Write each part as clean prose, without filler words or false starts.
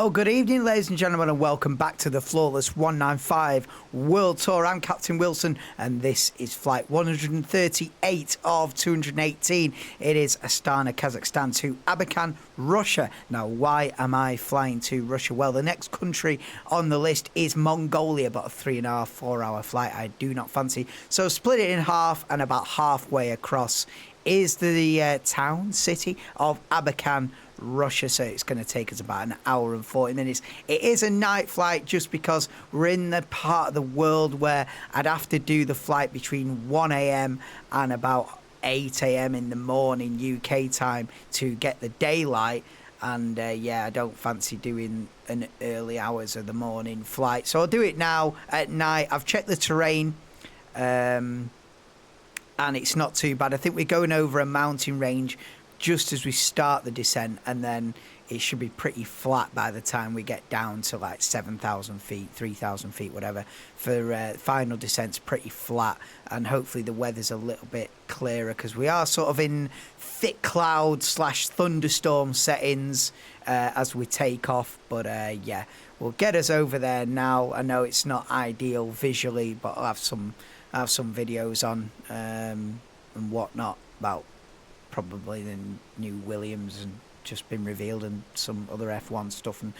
Well, good evening, ladies and gentlemen, and welcome back to the Flawless 195 World Tour. I'm Captain Wilson, and this is flight 138 of 218. It is Astana, Kazakhstan to Abakan, Russia. Now, why am I flying to Russia? Well, the next country on the list is Mongolia, but a 3.5, 4 hour flight I do not fancy. So split it in half, and about halfway across is the town, city of Abakan, Russia. So it's going to take us about an hour and 40 minutes. It is a night flight just because we're in the part of the world where I'd have to do the flight between 1 a.m. and about 8 a.m. in the morning UK time to get the daylight. And yeah, I don't fancy doing an early hours of the morning flight, so I'll do it now at night. I've checked the terrain, and it's not too bad. I think we're going over a mountain range just as we start the descent, and then it should be pretty flat by the time we get down to like 7,000 feet, 3,000 feet, whatever. For final descent's pretty flat, and hopefully the weather's a little bit clearer because we are sort of in thick cloud / thunderstorm settings as we take off. But yeah, we'll get us over there now. I know it's not ideal visually, but I'll have some videos on and whatnot about probably the new Williams and just been revealed, and some other F1 stuff, and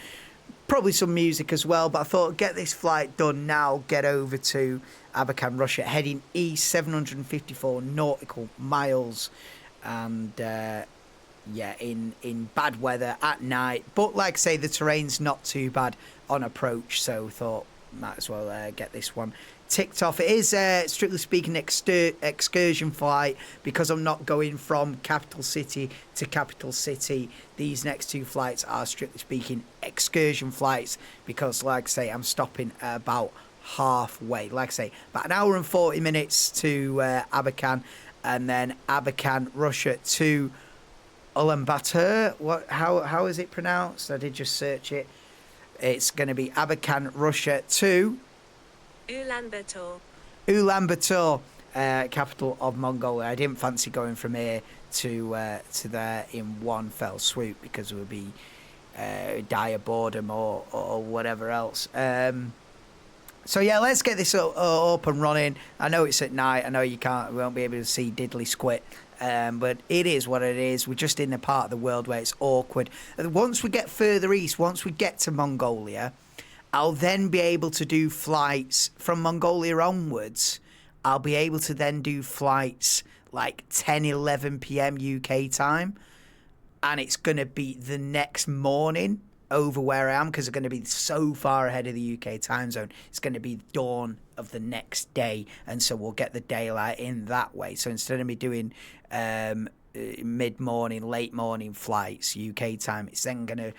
probably some music as well. But I thought, get this flight done now, get over to Abakan, Russia, heading east, 754 nautical miles, and yeah, in bad weather at night. But like I say, the terrain's not too bad on approach, so thought might as well get this one ticked off. It is strictly speaking excursion flight because I'm not going from capital city to capital city. These next two flights are strictly speaking excursion flights because, like I say, I'm stopping about halfway. Like I say, about an hour and 40 minutes to Abakan, and then Abakan, Russia to Ulaanbaatar. How is it pronounced? I did just search it. It's going to be Abakan, Russia to Ulaanbaatar, capital of Mongolia. I didn't fancy going from here to there in one fell swoop because it would be dire boredom or whatever else. So yeah, let's get this up and running. I know it's at night. I know we won't be able to see diddly squat. But it is what it is. We're just in the part of the world where it's awkward. Once we get further east, once we get to Mongolia, I'll then be able to do flights from Mongolia onwards. I'll be able to then do flights like 10, 11 p.m. UK time. And it's going to be the next morning over where I am because it's going to be so far ahead of the UK time zone. It's going to be dawn of the next day, and so we'll get the daylight in that way. So instead of me doing mid-morning, late-morning flights UK time, it's then going to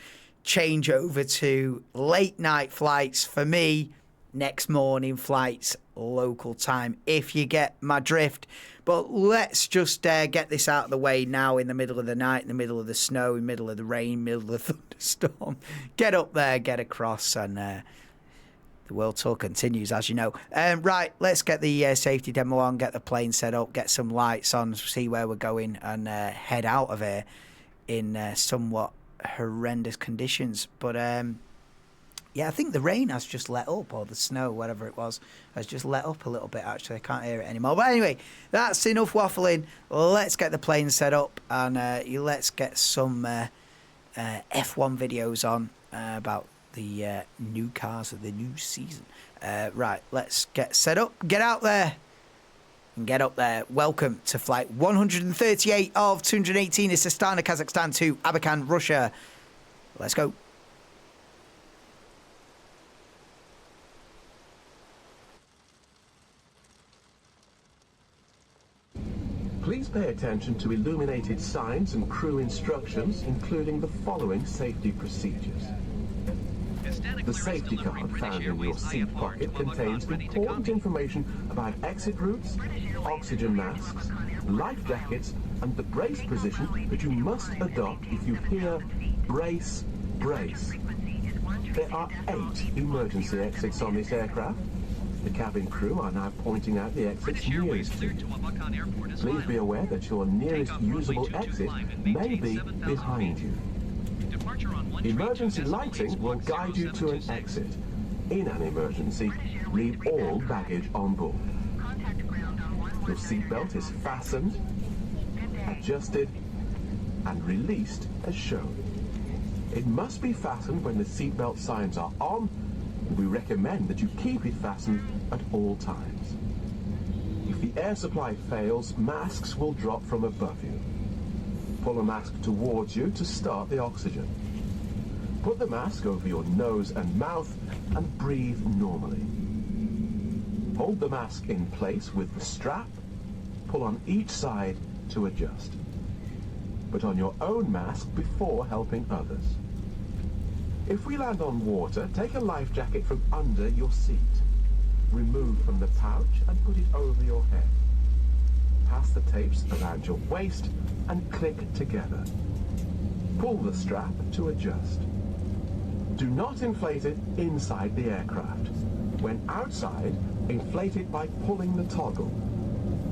change over to late-night flights for me, next morning flights local time, if you get my drift. But let's just get this out of the way now, in the middle of the night, in the middle of the snow, in the middle of the rain, middle of the thunderstorm. Get up there, get across, and the World Tour continues, as you know. Right, let's get the safety demo on, get the plane set up, get some lights on, see where we're going, and head out of here in somewhat horrendous conditions. But yeah, I think the rain has just let up, or the snow, whatever it was, has just let up a little bit, actually. I can't hear it anymore. But anyway, that's enough waffling. Let's get the plane set up, and let's get some F1 videos on about the new cars of the new season. Right, let's get set up, get out there, and get up there. Welcome to flight 138 of 218. It's Astana, Kazakhstan to Abakan, Russia. Let's go. Please pay attention to illuminated signs and crew instructions, including the following safety procedures. The safety card found in your seat pocket contains important information about exit routes, oxygen masks, life jackets, and the brace position that you must adopt if you hear brace, brace. There are 8 emergency exits on this aircraft. The cabin crew are now pointing out the exits nearest to you. Please be aware that your nearest usable exit may be behind you. Emergency lighting will guide you to an exit. In an emergency, leave all baggage on board. Your seatbelt is fastened, adjusted, and released as shown. It must be fastened when the seatbelt signs are on, and we recommend that you keep it fastened at all times. If the air supply fails, masks will drop from above you. Pull a mask towards you to start the oxygen. Put the mask over your nose and mouth and breathe normally. Hold the mask in place with the strap. Pull on each side to adjust. Put on your own mask before helping others. If we land on water, take a life jacket from under your seat. Remove from the pouch and put it over your head. Pass the tapes around your waist and click together. Pull the strap to adjust. Do not inflate it inside the aircraft. When outside, inflate it by pulling the toggle.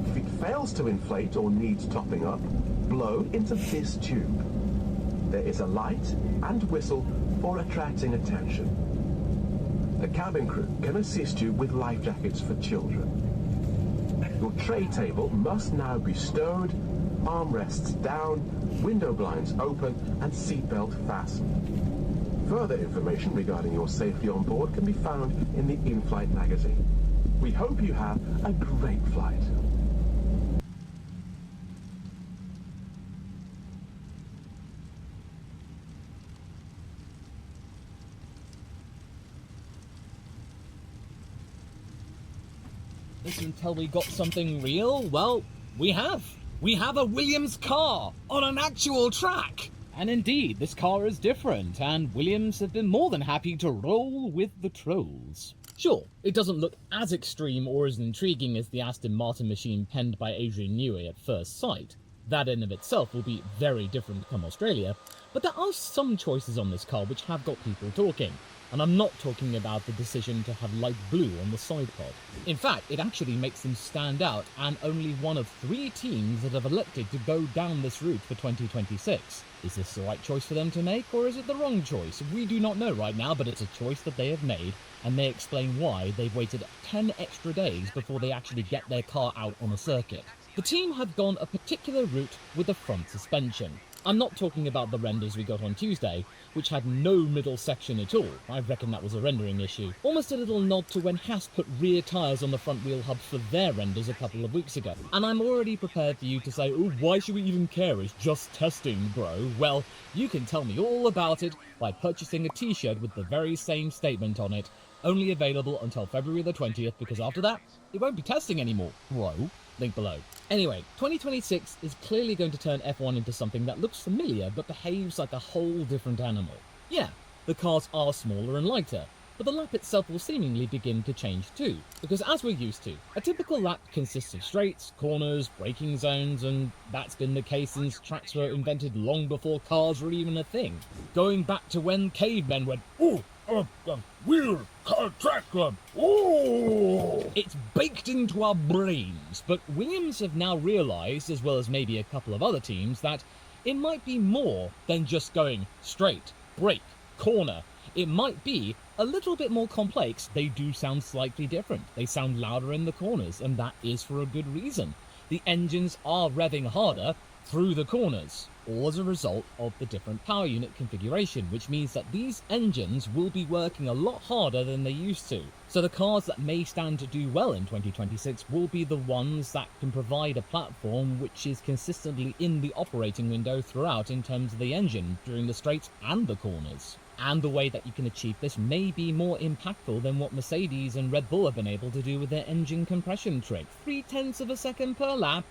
If it fails to inflate or needs topping up, blow into this tube. There is a light and whistle for attracting attention. The cabin crew can assist you with life jackets for children. Your tray table must now be stowed, armrests down, window blinds open, and seatbelt fastened. Further information regarding your safety on board can be found in the in-flight magazine. We hope you have a great flight. Listen, until we got something real, well, we have. We have a Williams car on an actual track. And indeed, this car is different, and Williams have been more than happy to roll with the trolls. Sure, it doesn't look as extreme or as intriguing as the Aston Martin machine penned by Adrian Newey at first sight. That in of itself will be very different come Australia, but there are some choices on this car which have got people talking. And I'm not talking about the decision to have light blue on the side pod. In fact, it actually makes them stand out, and only one of 3 teams that have elected to go down this route for 2026. Is this the right choice for them to make, or is it the wrong choice? We do not know right now, but it's a choice that they have made, and they explain why they've waited 10 extra days before they actually get their car out on a circuit. The team have gone a particular route with the front suspension. I'm not talking about the renders we got on Tuesday, which had no middle section at all. I reckon that was a rendering issue. Almost a little nod to when Haas put rear tyres on the front wheel hubs for their renders a couple of weeks ago. And I'm already prepared for you to say, oh, why should we even care? It's just testing, bro. Well, you can tell me all about it by purchasing a t-shirt with the very same statement on it. Only available until February the 20th, because after that, it won't be testing anymore. Whoa. Link below. Anyway, 2026 is clearly going to turn F1 into something that looks familiar but behaves like a whole different animal. Yeah, the cars are smaller and lighter, but the lap itself will seemingly begin to change too, because as we're used to, a typical lap consists of straights, corners, braking zones, and that's been the case since tracks were invented long before cars were even a thing. Going back to when cavemen went, ooh, wheel, car, track, ooh! It's baked into our brains, but Williams have now realised, as well as maybe a couple of other teams, that it might be more than just going straight, brake, corner. It might be a little bit more complex. They do sound slightly different. They sound louder in the corners, and that is for a good reason. The engines are revving harder through the corners, all as a result of the different power unit configuration, which means that these engines will be working a lot harder than they used to. So the cars that may stand to do well in 2026 will be the ones that can provide a platform which is consistently in the operating window throughout in terms of the engine, during the straights and the corners. And the way that you can achieve this may be more impactful than what Mercedes and Red Bull have been able to do with their engine compression trick. 0.3 of a second per lap.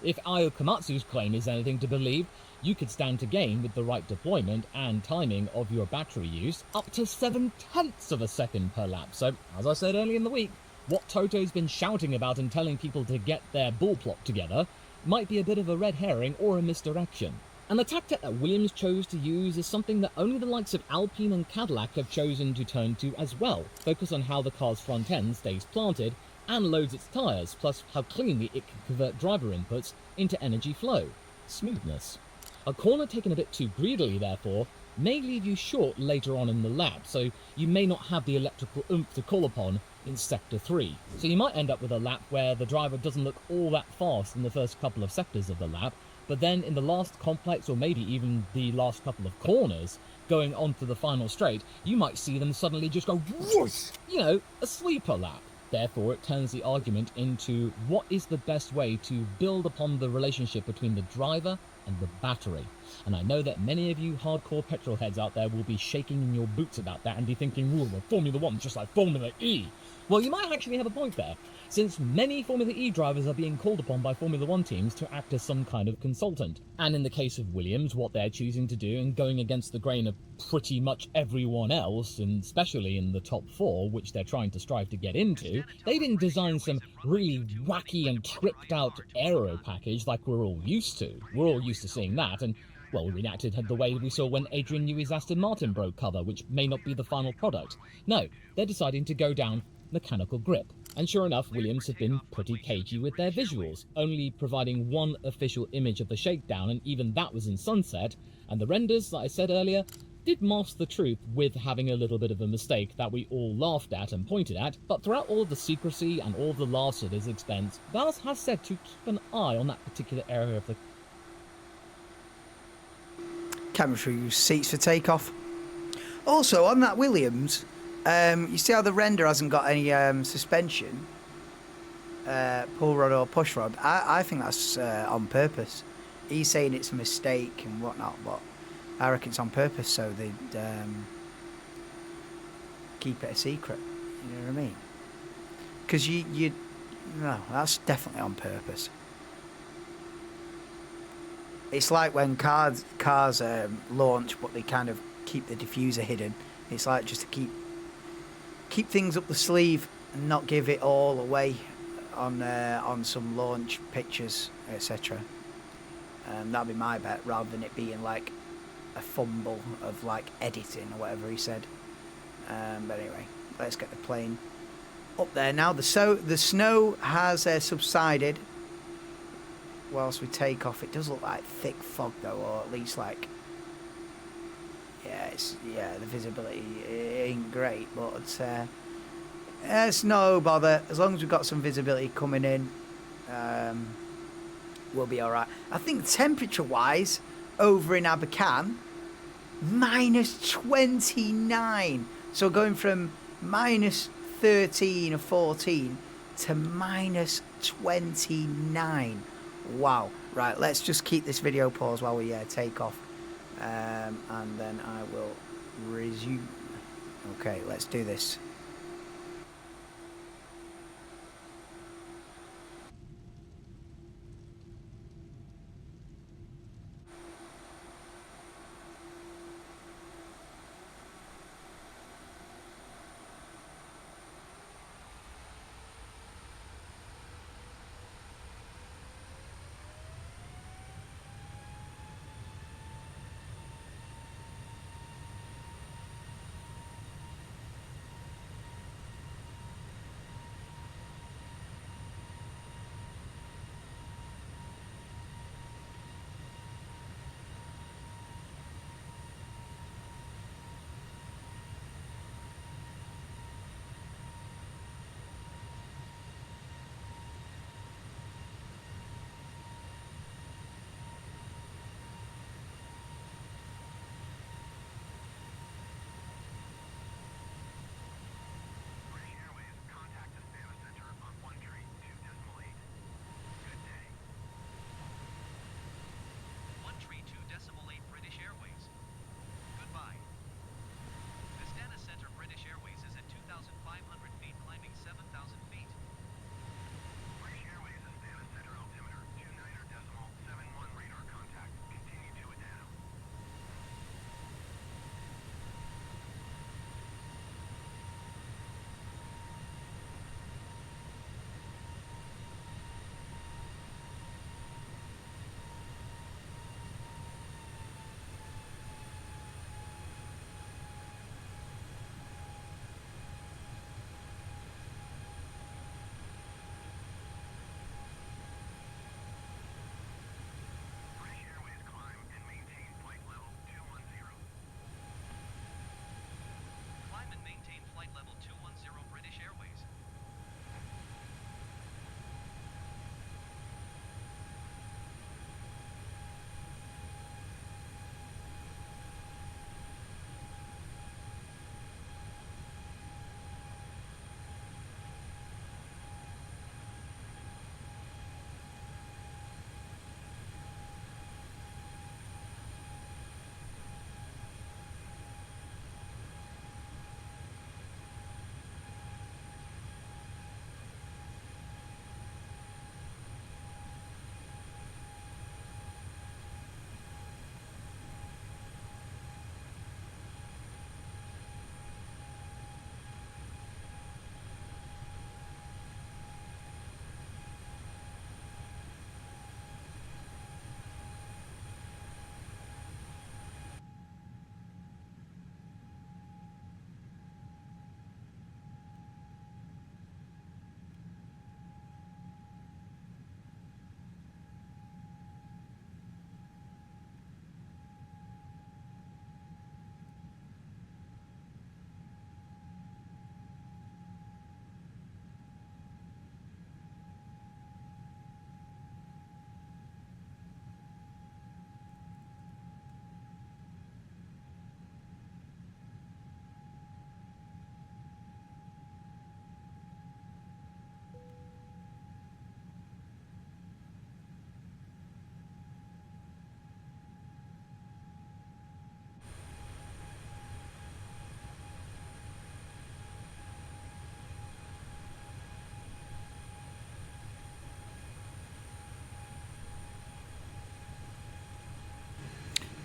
If Io Komatsu's claim is anything to believe, you could stand to gain with the right deployment and timing of your battery use up to 0.7 of a second per lap. So, as I said earlier in the week, what Toto's been shouting about and telling people to get their bull plot together might be a bit of a red herring or a misdirection. And the tactic that Williams chose to use is something that only the likes of Alpine and Cadillac have chosen to turn to as well. Focus on how the car's front end stays planted and loads its tyres, plus how cleanly it can convert driver inputs into energy flow. Smoothness. A corner taken a bit too greedily, therefore, may leave you short later on in the lap, so you may not have the electrical oomph to call upon in Sector 3. So you might end up with a lap where the driver doesn't look all that fast in the first couple of sectors of the lap, but then in the last complex, or maybe even the last couple of corners, going on to the final straight, you might see them suddenly just go whoosh! You know, a sweeper lap. Therefore, it turns the argument into what is the best way to build upon the relationship between the driver and the battery. And I know that many of you hardcore petrol heads out there will be shaking in your boots about that and be thinking, "Ooh, well, Formula 1's just like Formula E." Well, you might actually have a point there, since many Formula E drivers are being called upon by Formula 1 teams to act as some kind of consultant. And in the case of Williams, what they're choosing to do, and going against the grain of pretty much everyone else, and especially in the top 4, which they're trying to strive to get into, they didn't design some really wacky and tripped out aero package like we're all used to. We're all used to seeing that, and well, we reenacted the way we saw when Adrian Newey's Aston Martin broke cover, which may not be the final product. No, they're deciding to go down mechanical grip. And sure enough, Williams have been pretty cagey with their visuals, only providing one official image of the shakedown, and even that was in sunset, and the renders, like I said earlier, did mask the truth with having a little bit of a mistake that we all laughed at and pointed at, but throughout all of the secrecy and all of the laughs at his expense, Vals has said to keep an eye on that particular area of the Camera through seats for takeoff. Also, on that Williams, you see how the render hasn't got any suspension, pull rod or push rod? I think that's on purpose. He's saying it's a mistake and whatnot, but I reckon it's on purpose so they'd keep it a secret. You know what I mean? Because no, that's definitely on purpose. It's like when cars launch, but they kind of keep the diffuser hidden. It's like just to keep things up the sleeve and not give it all away on some launch pictures, etc. That'd be my bet, rather than it being like a fumble of like editing or whatever he said. But anyway, let's get the plane up there now. The snow has subsided. Whilst we take off, it does look like thick fog though, or at least like, the visibility ain't great, but it's no bother. As long as we've got some visibility coming in, we'll be alright. I think temperature wise, over in Abakan, -29. So going from -13 or 14 to -29. Wow. Right, let's just keep this video paused while we take off, and then I will resume. Okay, let's do this.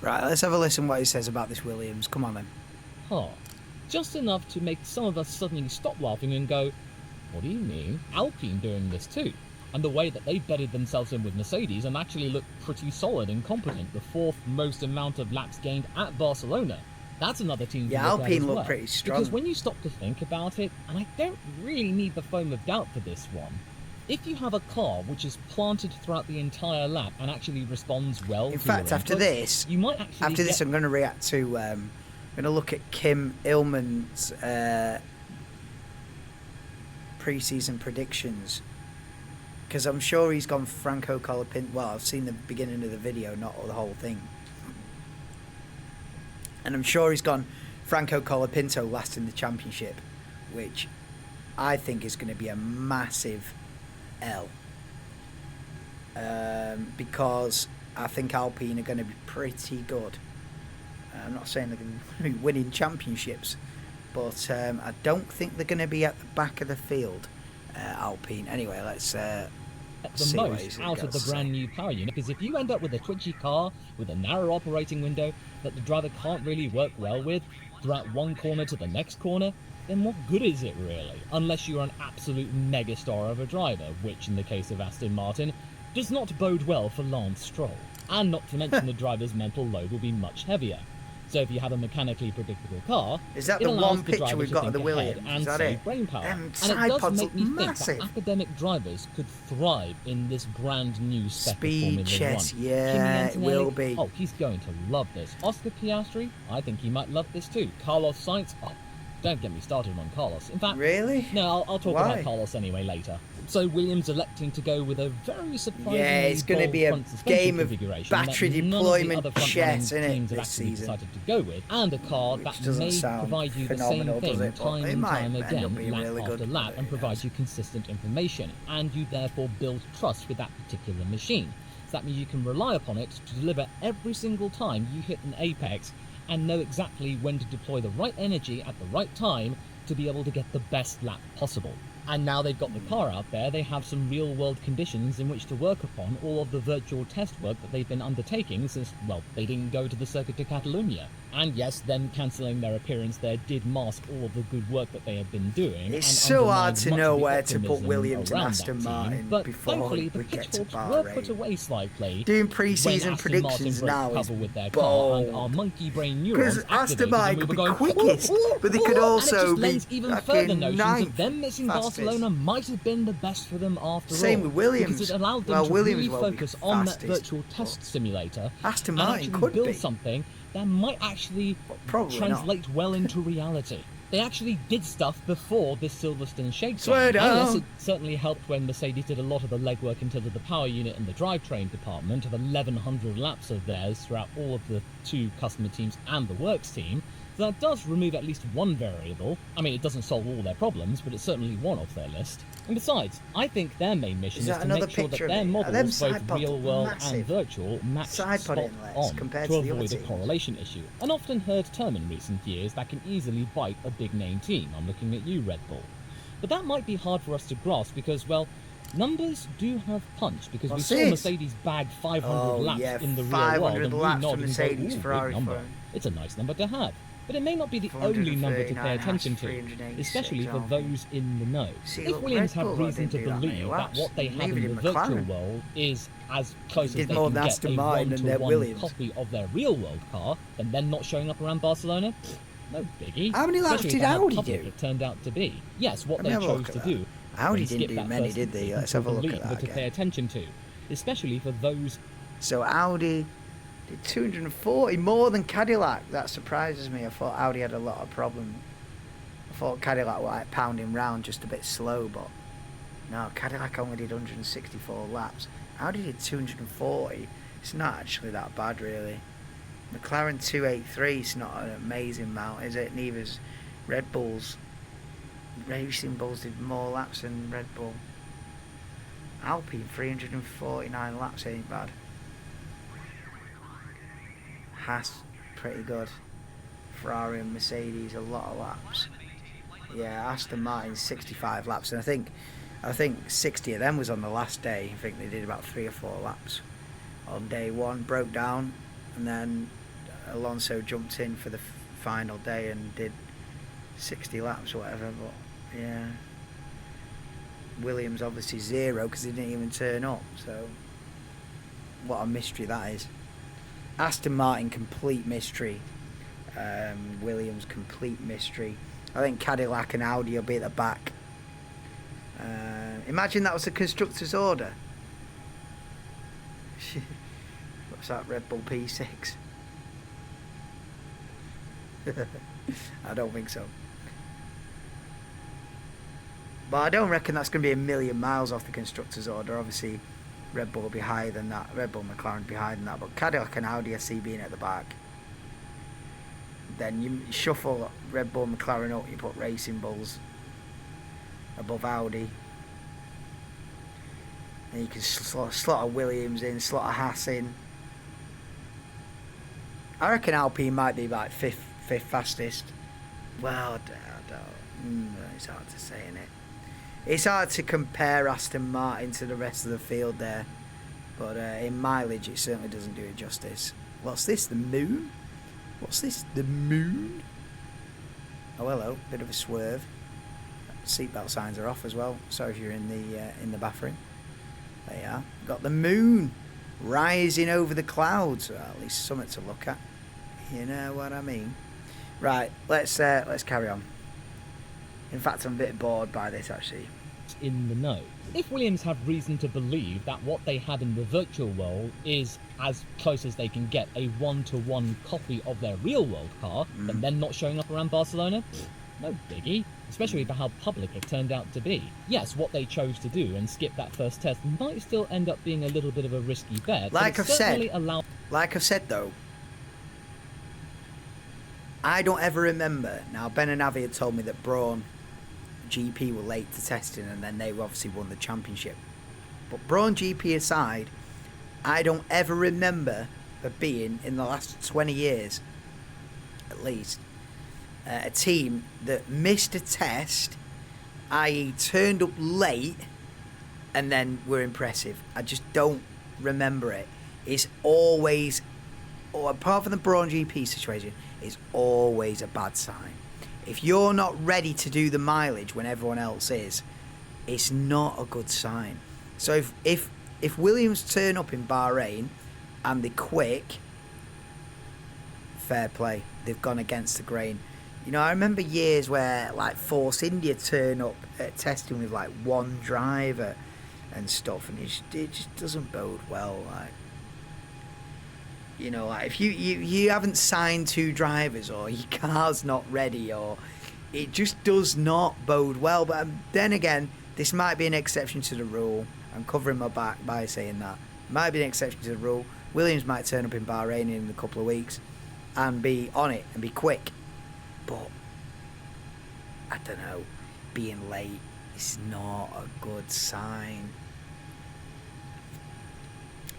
Right, let's have a listen what he says about this Williams. Come on then. Huh. Just enough to make some of us suddenly stop laughing and go, what do you mean? Alpine doing this too. And the way that they bedded themselves in with Mercedes and actually looked pretty solid and competent, the 4th most amount of laps gained at Barcelona. That's another team. Yeah, Alpine looked pretty strong. Because when you stop to think about it, and I don't really need the foam of doubt for this one, if you have a car which is planted throughout the entire lap and actually responds well, in fact, after this, you might actually I'm going to react to. I'm going to look at Kim Illman's pre-season predictions, because I'm sure he's gone Franco Colapinto. Well, I've seen the beginning of the video, not the whole thing. And I'm sure he's gone Franco Colapinto last in the championship, which I think is going to be a massive L. Because I think Alpine are going to be pretty good. I'm not saying they're going to be winning championships, but I don't think they're going to be at the back of the field, Alpine. Anyway, let's at the most out of the brand new power unit, because if you end up with a twitchy car with a narrow operating window that the driver can't really work well with throughout one corner to the next corner, then what good is it really? Unless you're an absolute megastar of a driver, which in the case of Aston Martin does not bode well for Lance Stroll. And not to mention the driver's mental load will be much heavier. So if you have a mechanically predictable car, is that the one picture we've got of the Williams? And is that save it? brain power. Them And side it does pods make look me massive. think that academic drivers could thrive in this brand new spec Speed of Formula chess, 1. yeah, Kimi it will Antonelli, be. Oh, he's going to love this. Oscar Piastri, I think he might love this too. Carlos Sainz, oh, don't get me started on Carlos. In fact, really? No, I'll talk Why? about Carlos anyway later. So Williams electing to go with a very surprisingly Yeah, it's going to bold be a front suspension game of configuration battery that none deployment of the other chess, front-running innit, teams have this actually season. decided to go with, and a car Which that doesn't may sound provide you the same phenomenal, does thing it? But time it and might time end up again, being lap really after good, lap, and who provides knows? you consistent information, and you therefore build trust with that particular machine. So that means you can rely upon it to deliver every single time you hit an apex, and know exactly when to deploy the right energy at the right time to be able to get the best lap possible. And now they've got the car out there, they have some real-world conditions in which to work upon all of the virtual test work that they've been undertaking since, well, they didn't go to the Circuit de Catalunya. And yes, them cancelling their appearance there did mask all of the good work that they have been doing. It's and so hard undermined to much know of the where to put optimism Williams and around Aston that team. Martin But before thankfully, the we get to pitchforks were Bahrain. put away slightly. Doing when pre-season Aston predictions Martin now broke is cover with their car, and our bold. monkey brain neurons Because Aston activated, Martin and we could were be going, quickest, but they could and it also just be lends even further fucking notions ninth of them missing fastest. Barcelona might have been the best for them after Same all. with Williams. Because it allowed them Well, to Williams really will be focus on that fastest, virtual test simulator Aston and Martin actually could build be. something that might actually Probably translate well into reality. They actually did stuff before this Silverstone shakedown. Swear And yes, down. it certainly helped when Mercedes did a lot of the legwork into the power unit and the drivetrain department of 1,100 laps of theirs throughout all of the 2 customer teams and the works team. So that does remove at least one variable. I mean, it doesn't solve all their problems, but it's certainly one off their list. And besides, I think their main mission Is is that to another make sure that picture of their it? Are them models, side both pods real world massive? and virtual, match Side pod spot inlets on compared to to the avoid other a teams. correlation issue. An often heard term in recent years that can easily bite a big name team. I'm looking at you, Red Bull. But that might be hard for us to grasp because, well, numbers do have punch, because What's we saw this? Mercedes bag 500 Oh, laps yeah, in the real 500 world, and we laps nod for and go, Mercedes, "Ooh, big Ferrari number." phone. It's a nice number to have. But it may not be the only number to pay 439 attention has to, 386 especially for on. those in the know. See, If look, Williams Red have Bull reason to didn't do that many believe that laps. what they have Neither in did the virtual McLaren. world is as close Did as they more can than get Aston a Martin and their one-to-one Williams. copy of their real-world car, then them not showing up around Barcelona, no biggie. How many laps Especially did for how Audi public do? It turned out to be. Yes, what Let me they have a chose look to at that. do. Audi was didn't skip do that many, first did they? Let's to have a look believe, at that but to again. pay attention to, especially for those. So Audi did 240, more than Cadillac. That surprises me. I thought Audi had a lot of problems. I thought Cadillac were like pounding round just a bit slow, but no, Cadillac only did 164 laps. Audi did 240. It's not actually that bad, really. McLaren 283 is not an amazing amount, is it? Neither's Red Bull's. Racing Bulls did more laps than Red Bull. Alpine 349 laps ain't bad. Haas pretty good. Ferrari and Mercedes a lot of laps. Yeah, Aston Martin 65 laps, and I think 60 of them was on the last day. I think they did about 3 or 4 laps on day one, broke down, and then Alonso jumped in for the final day and did 60 laps or whatever, but yeah. Williams obviously 0 because he didn't even turn up, so what a mystery that is. Aston Martin, complete mystery. Williams, complete mystery. I think Cadillac and Audi will be at the back. Imagine that was a constructor's order. What's that, Red Bull P6? I don't think so. But I don't reckon that's going to be a million miles off the constructor's order. Obviously, Red Bull will be higher than that. Red Bull, McLaren will be higher than that. But Cadillac and Audi I see being at the back. Then you shuffle Red Bull, McLaren up. You put Racing Bulls above Audi. And you can slot a Williams in, slot a Haas in. I reckon Alpine might be like fifth fastest. Well, it's hard to say, innit? It's hard to compare Aston Martin to the rest of the field there. But in mileage, it certainly doesn't do it justice. What's this? The moon? What's this? The moon? Oh, hello. Bit of a swerve. Seatbelt signs are off as well. Sorry if you're in the bathroom. There you are. Got the moon rising over the clouds. Well, at least something to look at. You know what I mean? Right. Let's carry on. In fact, I'm a bit bored by this, actually. In the know. If Williams have reason to believe that what they had in the virtual world is as close as they can get a one-to-one copy of their real-world car, then they're not showing up around Barcelona? No biggie, especially for how public it turned out to be. Yes, what they chose to do and skip that first test might still end up being a little bit of a risky bet. Like I've said though, I don't ever remember. Now, Ben and Avi had told me that Braun GP were late to testing and then they obviously won the championship. But Braun GP aside, I don't ever remember there being, in the last 20 years at least, a team that missed a test, i.e. turned up late and then were impressive. I just don't remember it. It's always, or apart from the Braun GP situation, it's always a bad sign. If you're not ready to do the mileage when everyone else is, it's not a good sign. So if Williams turn up in Bahrain and they're quick, fair play. They've gone against the grain. You know, I remember years where like Force India turn up at testing with like one driver and stuff, and it just doesn't bode well. Like, you know, like if you haven't signed two drivers, or your car's not ready, or it just does not bode well. But then again, this might be an exception to the rule. I'm covering my back by saying that. It might be an exception to the rule. Williams might turn up in Bahrain in a couple of weeks and be on it and be quick. But I don't know, being late is not a good sign.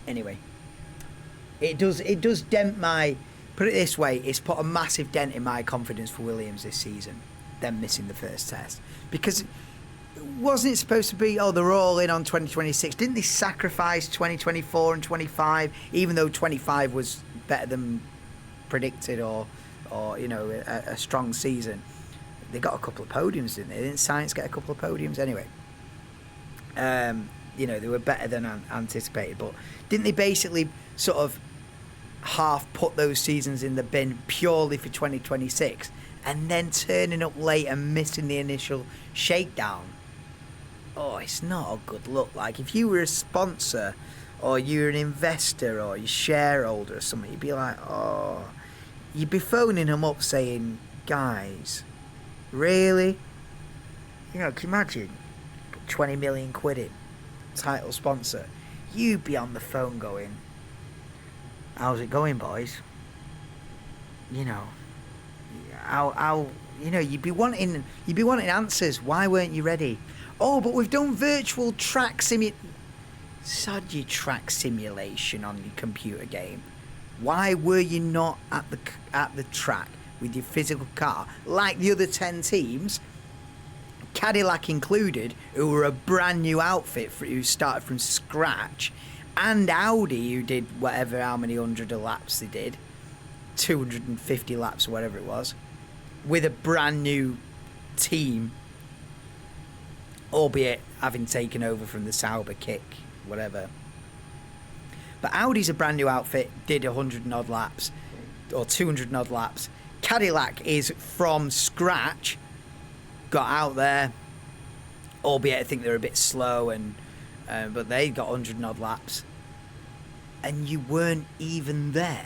Anyway, it does dent my, put it this way, it's put a massive dent in my confidence for Williams this season, them missing the first test. Because wasn't it supposed to be, oh, they're all in on 2026? Didn't they sacrifice 2024 and 25, even though 25 was better than predicted, or you know, a strong season? They got a couple of podiums, didn't they? Didn't Sainz get a couple of podiums anyway? You know, they were better than anticipated, but didn't they basically sort of half put those seasons in the bin purely for 2026, and then turning up late and missing the initial shakedown? Oh, it's not a good look. Like, if you were a sponsor or you're an investor or you're a shareholder or something, you'd be like, oh, you'd be phoning them up saying, guys, really? You know, can you imagine? Put 20 million quid in, title sponsor. You'd be on the phone going, how's it going, boys? You know, how you know, you'd be wanting answers. Why weren't you ready? Oh, but we've done virtual track sod your track simulation on your computer game. Why were you not at the track with your physical car like the other 10 teams, Cadillac included, who were a brand new outfit who started from scratch, and Audi, who did how many hundred of laps they did? 250 laps or whatever it was, with a brand new team, albeit having taken over from the Sauber kick, whatever. But Audi's a brand new outfit, did 100 and odd laps, or 200 and odd laps. Cadillac is from scratch, got out there, albeit I think they're a bit slow, and but they got 100 and odd laps. And you weren't even there.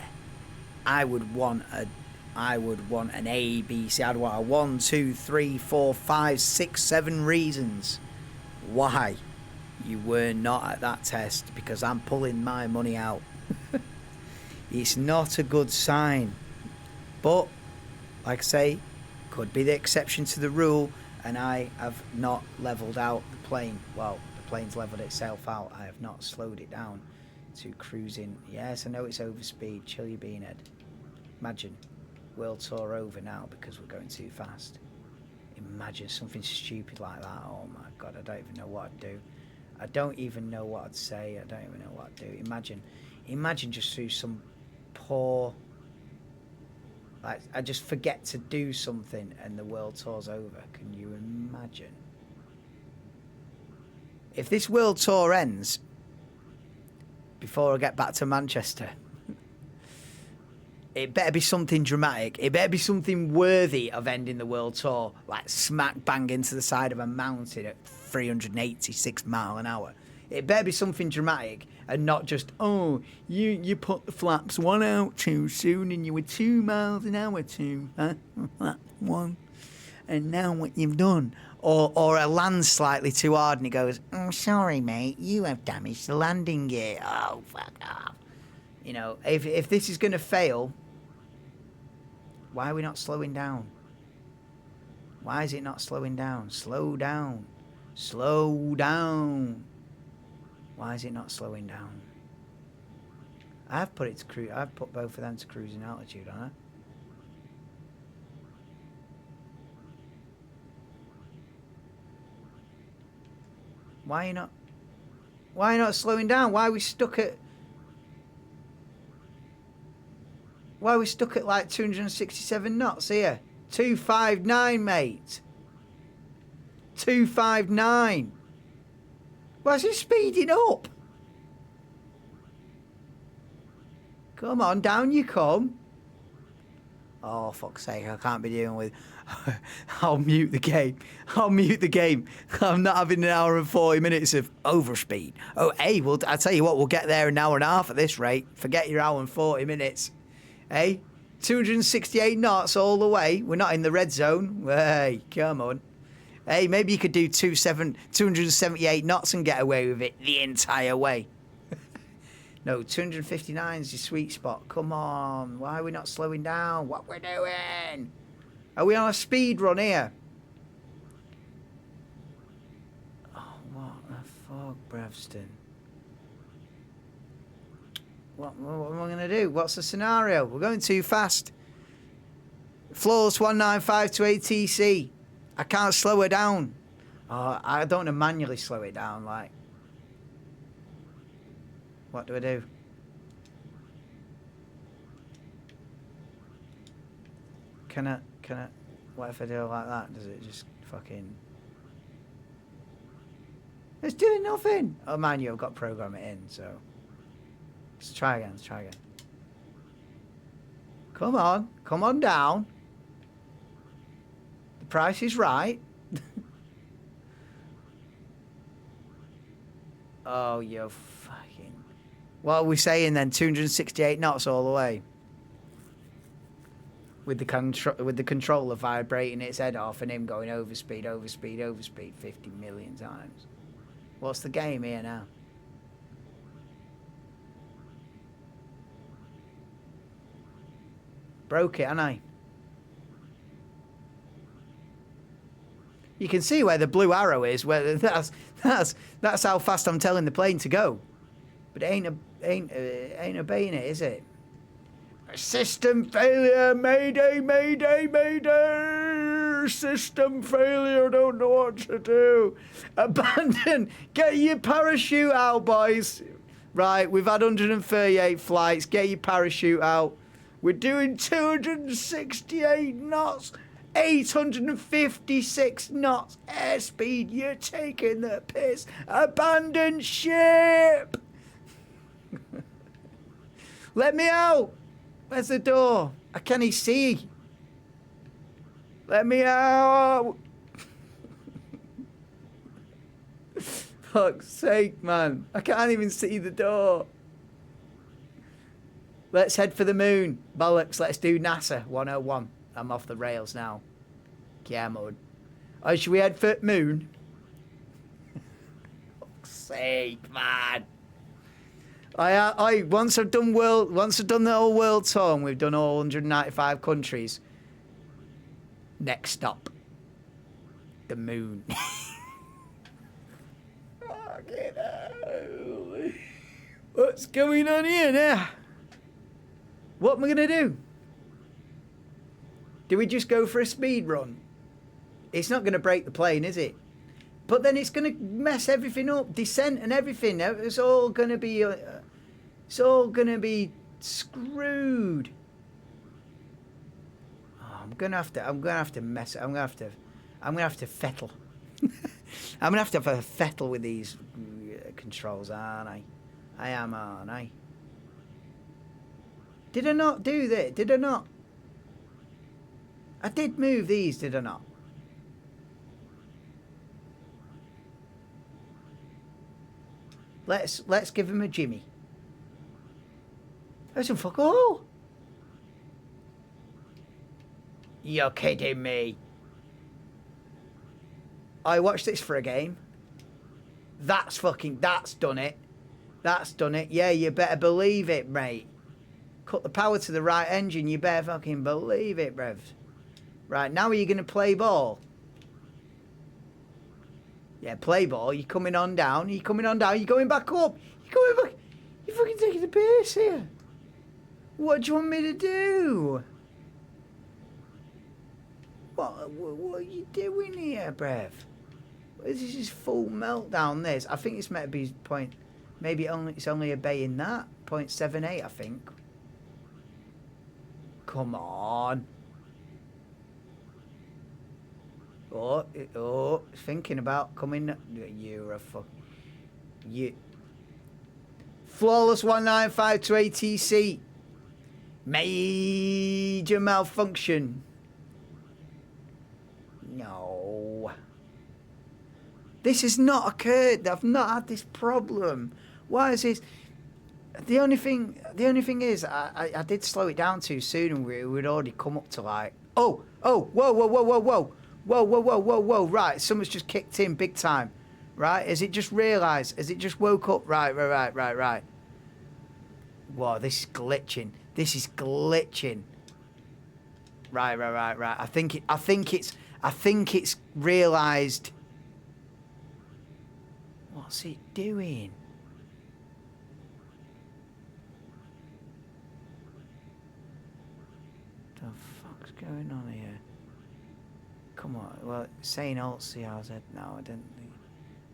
I would want an A, B, C. I'd want a 1, 2, 3, 4, 5, 6, 7 reasons why you were not at that test, because I'm pulling my money out. It's not a good sign. But, like I say, could be the exception to the rule, and I have not levelled out the plane. Well, the plane's levelled itself out. I have not slowed it down to cruising. Yes, I know it's overspeed. Chill your beanhead. Imagine World Tour over now because we're going too fast. Imagine something stupid like that. Oh my God, I don't even know what I'd do. I don't even know what I'd say. I don't even know what I'd do. Imagine just through some poor, like, I just forget to do something and the World Tour's over. Can you imagine? If this World Tour ends before I get back to Manchester, it better be something dramatic. It better be something worthy of ending the World Tour, like smack bang into the side of a mountain at 386 mile an hour. It better be something dramatic and not just, oh, you put the flaps one out too soon and you were 2 miles an hour too, huh? Flap one. And now what you've done. Or a land slightly too hard and he goes, oh, sorry, mate, you have damaged the landing gear. Oh, fuck off. You know, if this is going to fail, why are we not slowing down? Why is it not slowing down? Slow down. Slow down. Why is it not slowing down? I've put it to cruise. I've put both of them to cruising altitude, haven't I? Why are you not slowing down? Why are we stuck at like 267 knots here? 259, mate. 259. Why is it speeding up? Come on, down you come. Oh, fuck's sake, I can't be dealing with... I'll mute the game. I'm not having an hour and 40 minutes of overspeed. Oh, hey, well, I tell you what, we'll get there in an hour and a half at this rate. Forget your hour and 40 minutes. Hey, 268 knots all the way. We're not in the red zone. Hey, come on. Hey, maybe you could do 278 knots and get away with it the entire way. No, 259 is your sweet spot. Come on. Why are we not slowing down? What we're doing? Are we on a speed run here? Oh, what the fuck, Brevston? What am I going to do? What's the scenario? We're going too fast. Flawless 195 to ATC. I can't slow her down. Oh, I don't want to manually slow it down, like. What do I do? Can I, what if I do it like that? Does it just fucking... It's doing nothing. Oh, man, I've got to program it in, so... Let's try again. Come on down. The price is right. Oh, you fucking... What are we saying then? 268 knots all the way? With the controller vibrating its head off and him going overspeed 50 million times. What's the game here now? Broke it, haven't I? You can see where the blue arrow is. Where that's how fast I'm telling the plane to go. But it ain't obeying it, is it? System failure, mayday, mayday, mayday. System failure, don't know what to do. Abandon, get your parachute out, boys. Right, we've had 138 flights, get your parachute out. We're doing 268 knots. 856 knots airspeed. You're taking the piss. Abandon ship. Let me out. Where's the door? I can't see. Let me out. Fuck's sake, man. I can't even see the door. Let's head for the moon. Bollocks, let's do NASA 101. I'm off the rails now. Yeah, mode. Oh, should we head for moon? Fuck's sake, man. Once I've done the whole world tour and we've done all 195 countries. Next stop. The moon. Fucking hell. What's going on here now? What am I gonna do? Do we just go for a speed run? It's not gonna break the plane, is it? But then it's gonna mess everything up, descent and everything. It's all gonna be screwed. Oh, I'm gonna have to fettle. I'm gonna have to have a fettle with these controls, aren't I? I am, aren't I? Did I not do that? Did I not? I did move these, did I not? Let's give him a Jimmy. That's some fuck all. You're kidding me. I watched this for a game. That's done it. That's done it. Yeah, you better believe it, mate. Cut the power to the right engine. You better fucking believe it, bruv. Right, now are you going to play ball? Yeah, play ball. You're coming on down. You're coming on down. You're going back up. You're going back. You're fucking taking the piss here. What do you want me to do? What are you doing here, bruv? This is full meltdown, this. I think it's meant to be point... Maybe it's only a bay in that. 0.78, I think. Come on. Oh, thinking about coming... You're a fuck... You... Flawless 195 to ATC. Major malfunction. No. This has not occurred. I've not had this problem. Why is this... The only thing is, I did slow it down too soon, and we'd already come up to like, whoa, right, someone's just kicked in big time, right? Has it just realised? Has it just woke up? Right. Whoa, this is glitching. Right. I think it's realised. What's it doing? The fuck's going on here? Come on. Well, saying alt CRZ. No, I didn't.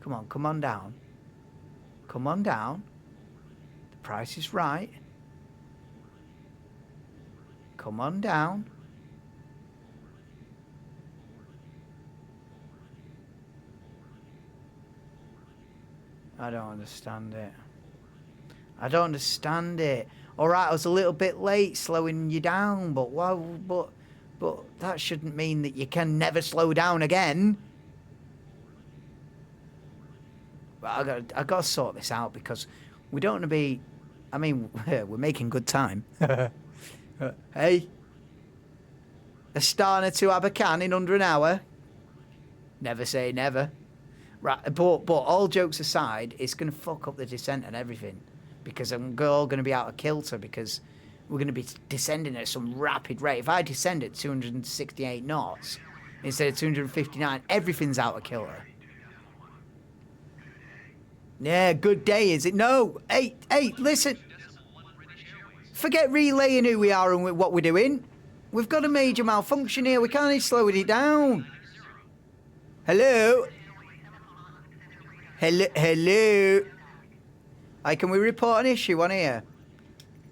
Come on down. Come on down. The price is right. Come on down. I don't understand it. All right, I was a little bit late slowing you down, but that shouldn't mean that you can never slow down again. But I got to sort this out because we don't want to be. I mean, we're making good time. Hey, Astana to Abakan in under an hour. Never say never. Right, but all jokes aside, it's going to fuck up the descent and everything because I'm all going to be out of kilter because we're going to be descending at some rapid rate. If I descend at 268 knots instead of 259, everything's out of kilter. Yeah, good day, is it? No, hey, listen. Forget relaying who we are and what we're doing. We've got a major malfunction here. We can't even slow it down. Hello? Hello? Hey, can we report an issue on here?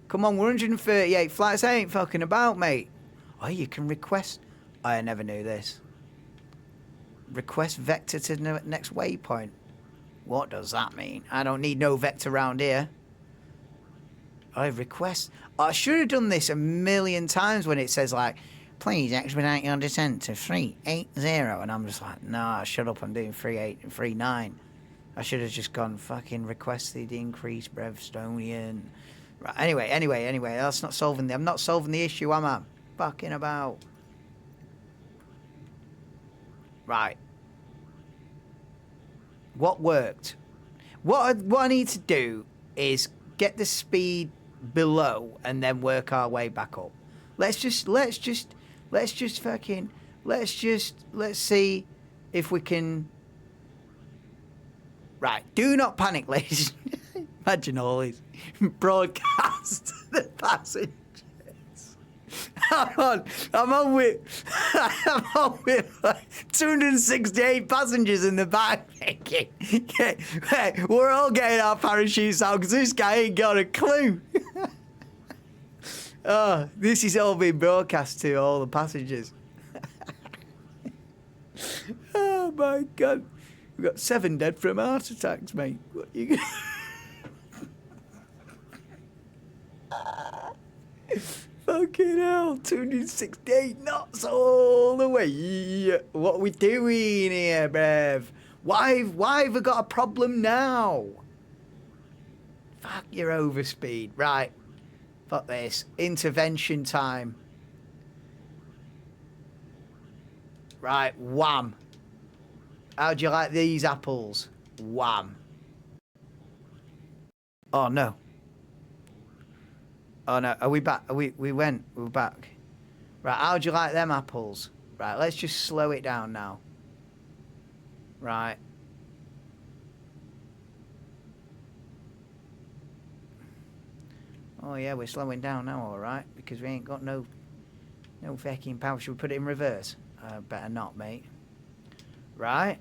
Come on, we're 138 flights. I ain't fucking about, mate. Oh, you can request. I never knew this. Request vector to the next waypoint. What does that mean? I don't need no vector around here. I request. I should have done this a million times when it says, like, please expedite your descent to 380. And I'm just like, nah, shut up. I'm doing 38 and 39. I should have just gone fucking requested increase Brevstonian. Right. Anyway. That's not solving I'm not solving the issue, am I? Fucking about. Right. What worked? What I need to do is get the speed below and then work our way back up. Let's see if we can. Right. Do not panic, ladies. Imagine all these broadcast the passengers. I'm on with like 268 passengers in the back. We're all getting our parachutes out because this guy ain't got a clue. Oh, this is all being broadcast to all the passengers. Oh my God. We've got 7 dead from heart attacks, mate. What you Fucking hell, 268 knots all the way. What are we doing here, bruv? Why have we got a problem now? Fuck your overspeed. Right. Fuck this. Intervention time. Right, wham. How'd you like these apples? Wham. Oh, no. Oh, no. Are we back? We're back. Right, how'd you like them apples? Right, let's just slow it down now. Right. Oh, yeah, we're slowing down now, all right, because we ain't got no fucking power. Should we put it in reverse? Better not, mate. Right.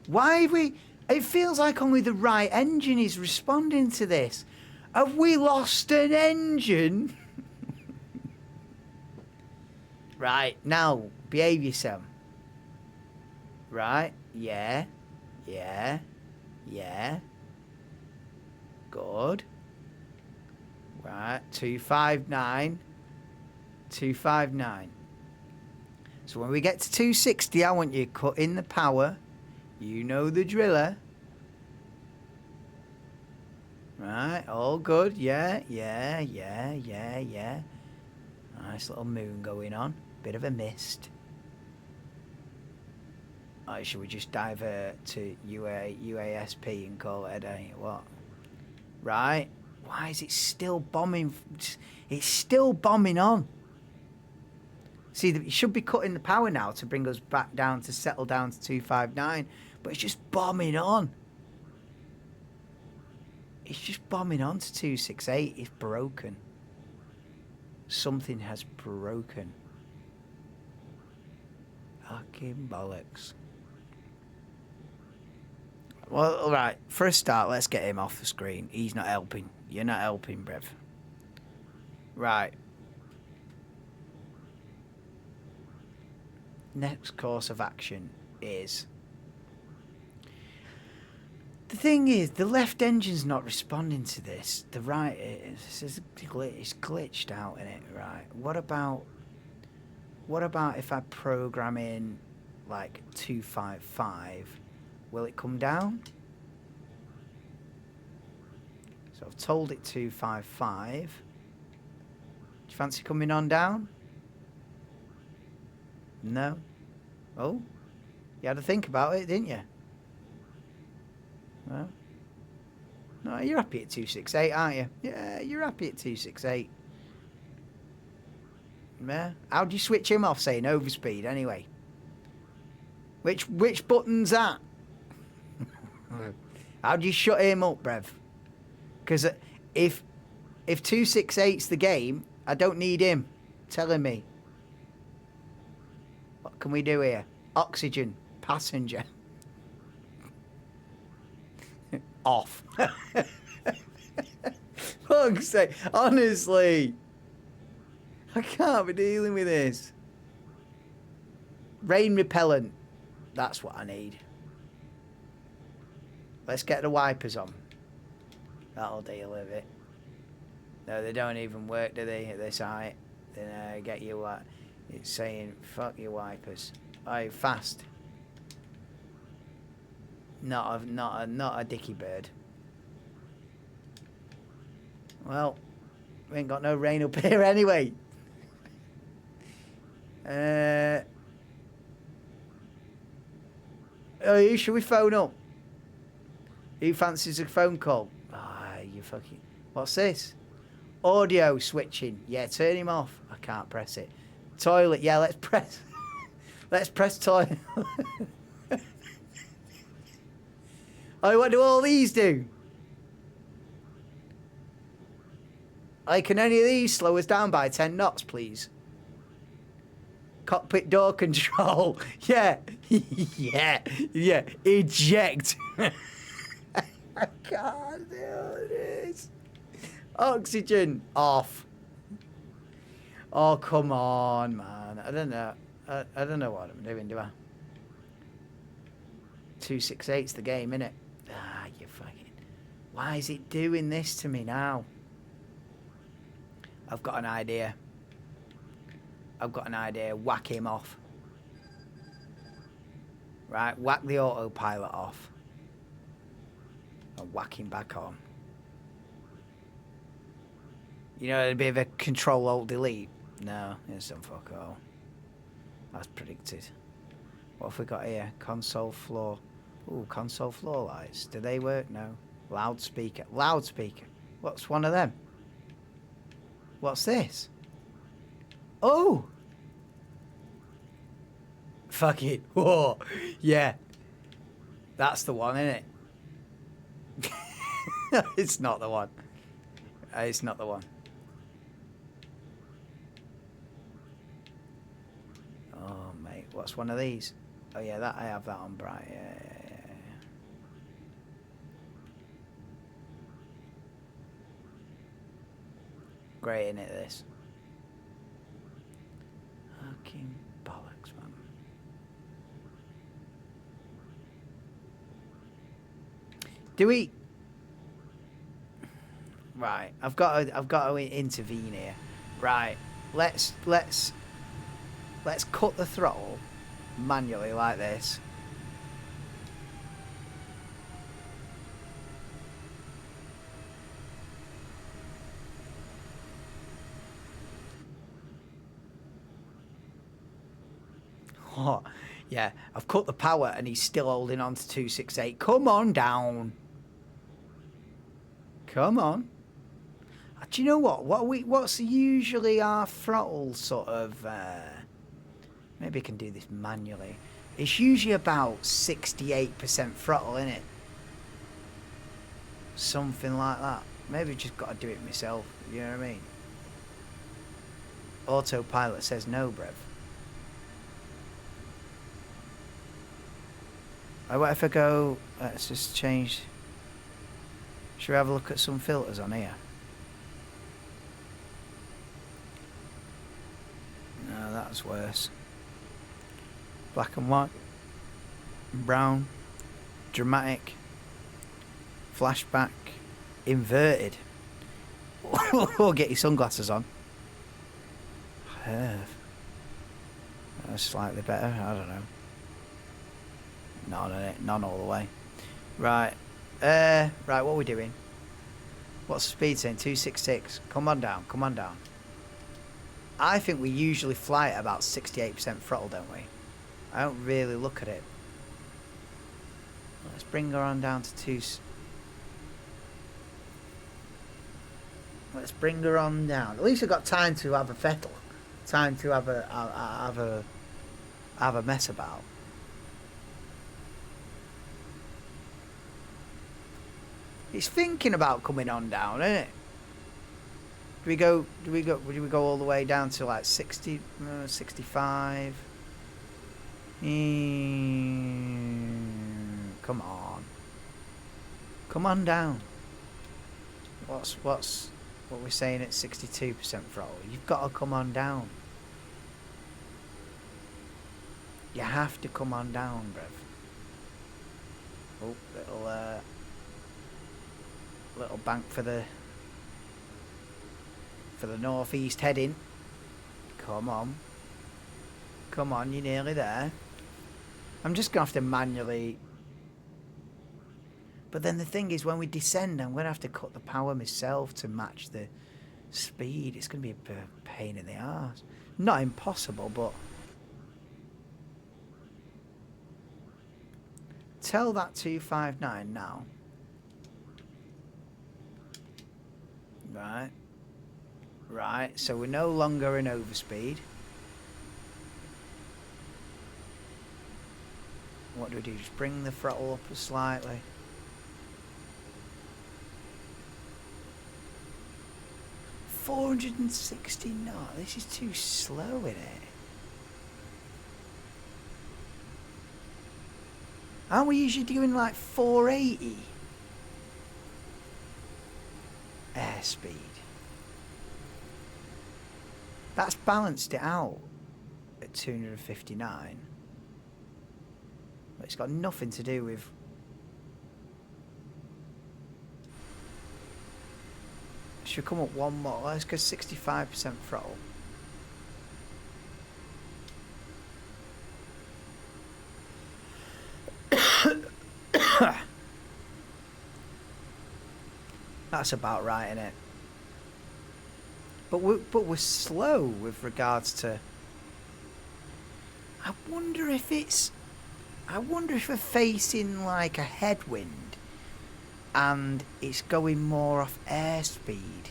Why have we... It feels like only the right engine is responding to this. Have we lost an engine? Right, now, behave yourself. Right, yeah. Good. Right, 259. 259. So when we get to 260, I want you to cut in the power. You know the driller. Right, all good. Yeah. Nice little moon going on. Bit of a mist. Alright, should we just divert to UASP and call it a day? What? Right. Why is it still bombing? It's still bombing on. See, it should be cutting the power now to bring us back down to settle down to 259. But it's just bombing on. It's just bombing on to 268. It's broken. Something has broken. Fucking bollocks. Well, all right. For a start, let's get him off the screen. He's not helping. You're not helping, Brev. Right. Next course of action is... The thing is, the left engine's not responding to this. The right is. It's glitched out in it, right? What about if I program in like 255? Will it come down? So I've told it 255. Do you fancy coming on down? No? Oh? You had to think about it, didn't you? Well, no, you're happy at 268, aren't you? Yeah, you're happy at 268. Yeah. How'd you switch him off saying overspeed anyway? Which button's that? How'd you shut him up, Brev? Because if 268's the game, I don't need him telling me. What can we do here? Oxygen, passenger. Off. What fuck's sake. Honestly. I can't be dealing with this. Rain repellent. That's what I need. Let's get the wipers on. That'll deal with it. No, they don't even work, do they, at this height? Then get you what? It's saying, fuck your wipers. Oh, fast. Not a dicky bird. Well, we ain't got no rain up here anyway. Oh, should we phone up? Who fancies a phone call? Ah, you fucking... What's this? Audio switching. Yeah, turn him off. I can't press it. Toilet. Yeah, let's press... let's press toilet. Oh, what do all these do? Hey, can any of these slow us down by 10 knots, please? Cockpit door control. Yeah. Yeah. Yeah. Eject. I can't do this. Oxygen off. Oh, come on, man. I don't know. I don't know what I'm doing, do I? 268's the game, innit? Ah, you fucking... Why is it doing this to me now? I've got an idea. I've got an idea. Whack him off. Right, whack the autopilot off. And whack him back on. You know, a bit of a Control-Alt-Delete. No, it's not fuck all. That's predicted. What have we got here? Console floor. Ooh, console floor lights. Do they work? No. Loudspeaker. Loudspeaker. What's one of them? What's this? Oh! Fuck it. Whoa. Yeah. That's the one, isn't it? It's not the one. It's not the one. Oh, mate. What's one of these? Oh, yeah, that I have that on bright. Yeah. Great, innit, this? Fucking bollocks, man. Do we... Right, I've got to intervene here. Right, let's cut the throttle manually like this. Oh, yeah, I've cut the power and he's still holding on to 268. Come on down. Come on. Do you know what? What's usually our throttle sort of... maybe I can do this manually. It's usually about 68% throttle, isn't it? Something like that. Maybe just got to do it myself. You know what I mean? Autopilot says no, bruv. What if I go... Let's just change... Should we have a look at some filters on here? No, that's worse. Black and white. Brown. Dramatic. Flashback. Inverted. Get your sunglasses on. Perf. That's slightly better. I don't know. None on it. None all the way. Right. Right, what are we doing? What's the speed saying? 266. Come on down. Come on down. I think we usually fly at about 68% throttle, don't we? I don't really look at it. Let's bring her on down to 2... Let's bring her on down. At least I've got time to have a fettle. Time to have a mess about. It's thinking about coming on down, isn't it? Do we go all the way down to like 60, 65? Come on down. What's What we're saying at 62% throttle. You've got to come on down. You have to come on down, bruv. Oh, little bank for the northeast heading. Come on. Come on, you're nearly there. I'm just going to have to manually... But then the thing is, when we descend, I'm going to have to cut the power myself to match the speed. It's going to be a pain in the arse. Not impossible, but... Tell that 259 now. Right. Right, so we're no longer in overspeed. What do? Just bring the throttle up slightly. $460 knots. This is too slow, isn't it? Aren't we usually doing like 480 airspeed? That's balanced it out at 259. But it's got nothing to do with... Should we come up one more? Let's go 65% throttle. That's about right, isn't it? But we're slow with regards to... I wonder if we're facing like a headwind and it's going more off airspeed,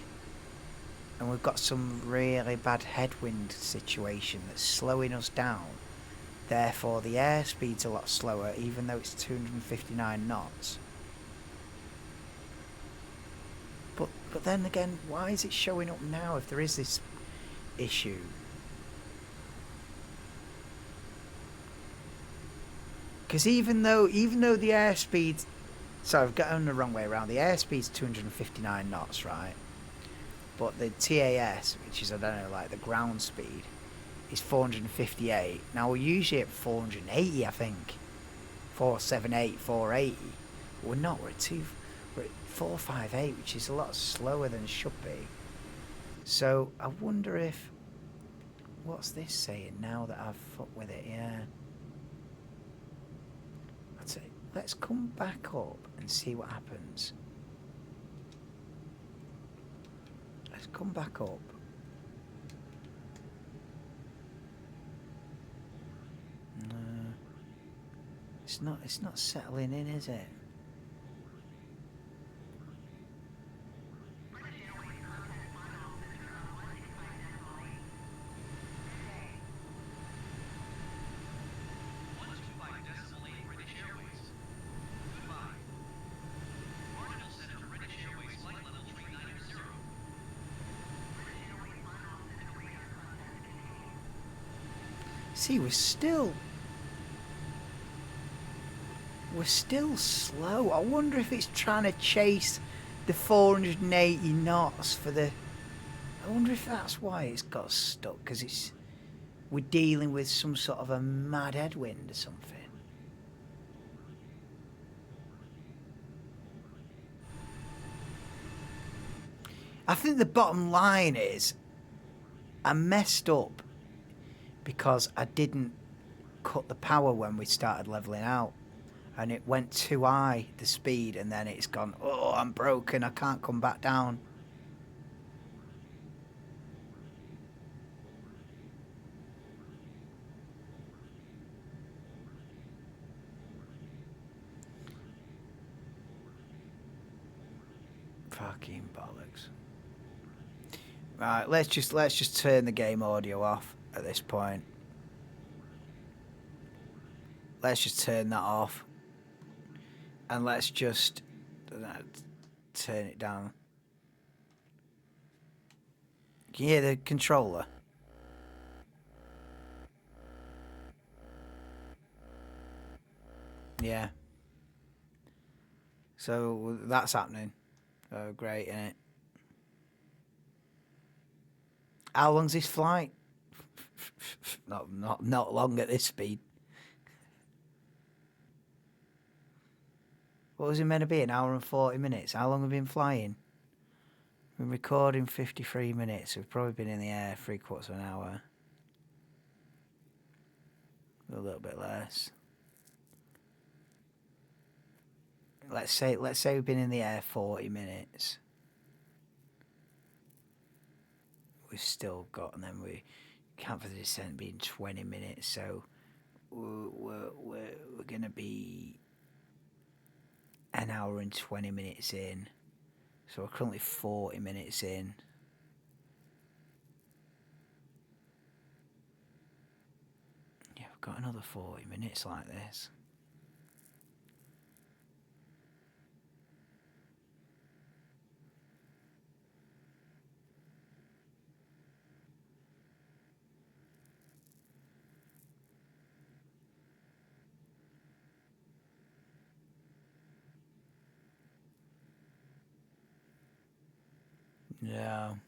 and we've got some really bad headwind situation that's slowing us down. Therefore, the airspeed's a lot slower, even though it's 259 knots. But then again, why is it showing up now if there is this issue? Because even though the airspeed... So I've gotten the wrong way around. The airspeed's 259 knots, right? But the TAS, which is, I don't know, like the ground speed, is 458. Now we're usually at 480, I think. 478, 480. But we're not. We're at 458, which is a lot slower than it should be. So I wonder if... What's this saying now that I've fucked with it? Yeah. I'd say, let's come back up and see what happens. Let's come back up. No. It's not settling in, is it? See, we're still slow. I wonder if it's trying to chase the 480 knots for the... I wonder if that's why it's got stuck, because we're dealing with some sort of a mad headwind or something. I think the bottom line is I messed up because I didn't cut the power when we started leveling out, and it went too high, the speed, and then it's gone, oh, I'm broken, I can't come back down. Fucking bollocks. Right, let's just turn the game audio off at this point. Let's just turn that off. And let's just turn it down. Can you hear the controller? Yeah. So that's happening. Oh, great, isn't it? How long's this flight? Not long at this speed. What was it meant to be? An hour and 40 minutes. How long have we been flying? We've been recording 53 minutes. We've probably been in the air 3/4 of an hour. A little bit less. Let's say we've been in the air 40 minutes. We've still got, and then we count for the descent being 20 minutes. So we're going to be an hour and 20 minutes in. So we're currently 40 minutes in. Yeah, we've got another 40 minutes like this. No.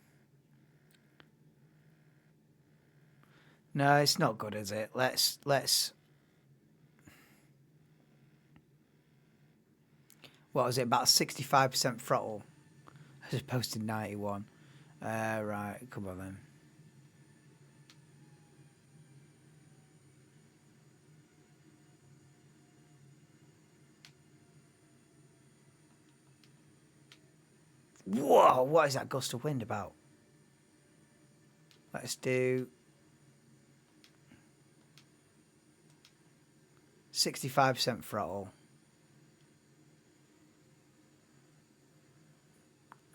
No, it's not good, is it? Let's what was it, about 65% throttle as opposed to 91. Right, come on then. Whoa, what is that gust of wind about? Let's do 65% throttle.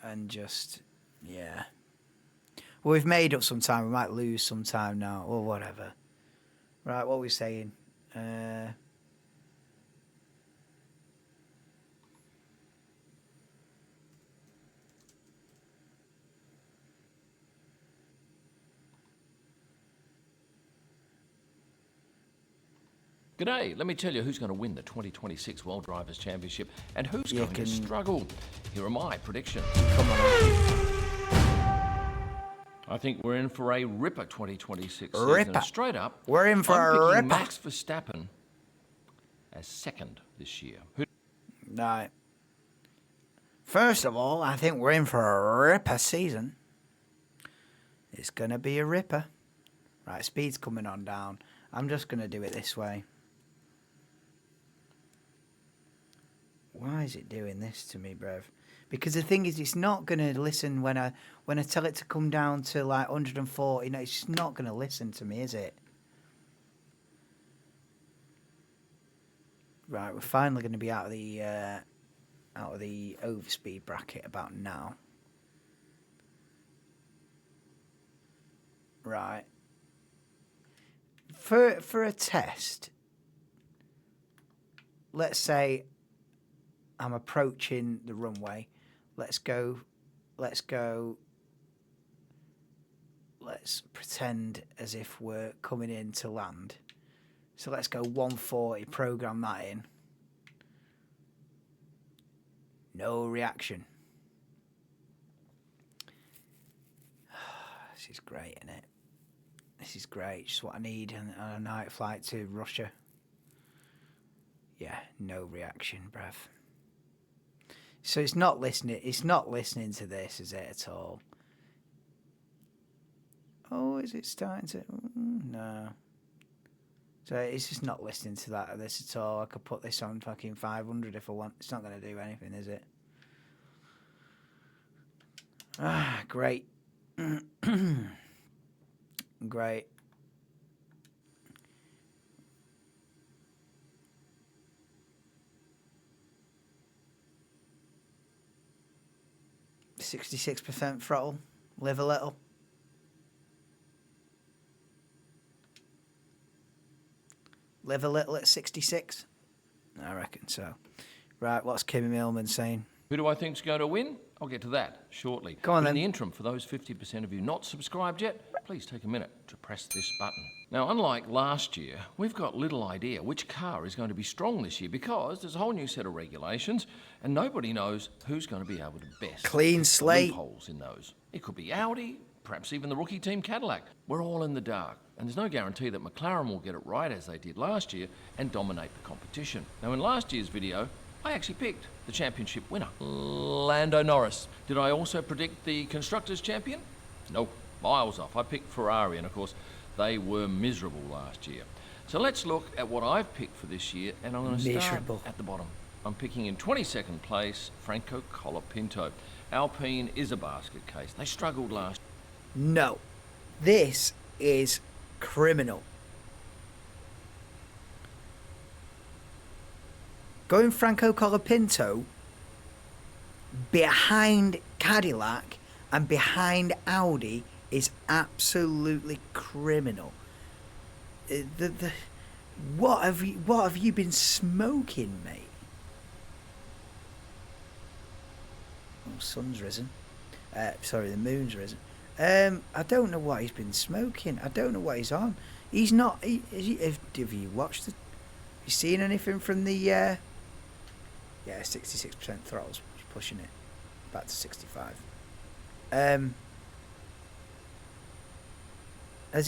And just, yeah. Well, we've made up some time. We might lose some time now, or whatever. Right, what are we saying? G'day, let me tell you who's going to win the 2026 World Drivers' Championship and who's going to struggle. Here are my predictions. Come on. I think we're in for a ripper 2026 Ripper. season. Straight up, We're in for I'm a picking ripper. Max Verstappen as second this year. Right. First of all, I think we're in for a ripper season. It's going to be a ripper. Right, speed's coming on down. I'm just going to do it this way. Why is it doing this to me, bruv? Because the thing is, it's not going to listen when I tell it to come down to like 140. No, it's just not going to listen to me, is it? Right, we're finally going to be out of the overspeed bracket about now. Right. For a test, let's say I'm approaching the runway. Let's pretend as if we're coming in to land. So let's go 140, program that in. No reaction. This is great, isn't it? This is great. Just what I need on a night flight to Russia. Yeah, no reaction, bruv. So it's not listening. It's not listening to this, is it at all? Oh, is it starting to? No. So it's just not listening to this at all. I could put this on fucking 500 if I want. It's not going to do anything, is it? Ah, great. Great. %66% throttle. Live a little. Live a little at 66. I reckon so. Right, what's Kimmy Millman saying? Who do I think's going to win? I'll get to that shortly. Go on but then. in the interim, for those 50% of you not subscribed yet, please take a minute to press this button. Now, unlike last year, we've got little idea which car is going to be strong this year because there's a whole new set of regulations and nobody knows who's going to be able to best Clean fix the slate. loopholes in those. It could be Audi, perhaps even the rookie team Cadillac. We're all in the dark, and there's no guarantee that McLaren will get it right as they did last year and dominate the competition. Now, in last year's video, I actually picked the championship winner, Lando Norris. Did I also predict the Constructors' Champion? No, miles off. I picked Ferrari, and of course, they were miserable last year. So let's look at what I've picked for this year, and I'm going to start at the bottom. I'm picking in 22nd place, Franco Colapinto. Alpine is a basket case. They struggled last year. No, this is criminal. Going Franco Colapinto behind Cadillac and behind Audi is absolutely criminal. What have you been smoking, mate? Oh, sun's risen. Sorry, the moon's risen. I don't know what he's been smoking. I don't know what he's on. He's not. Have you watched the? Have you seen anything from the? Yeah, 66% throttles. He's pushing it back to 65. Has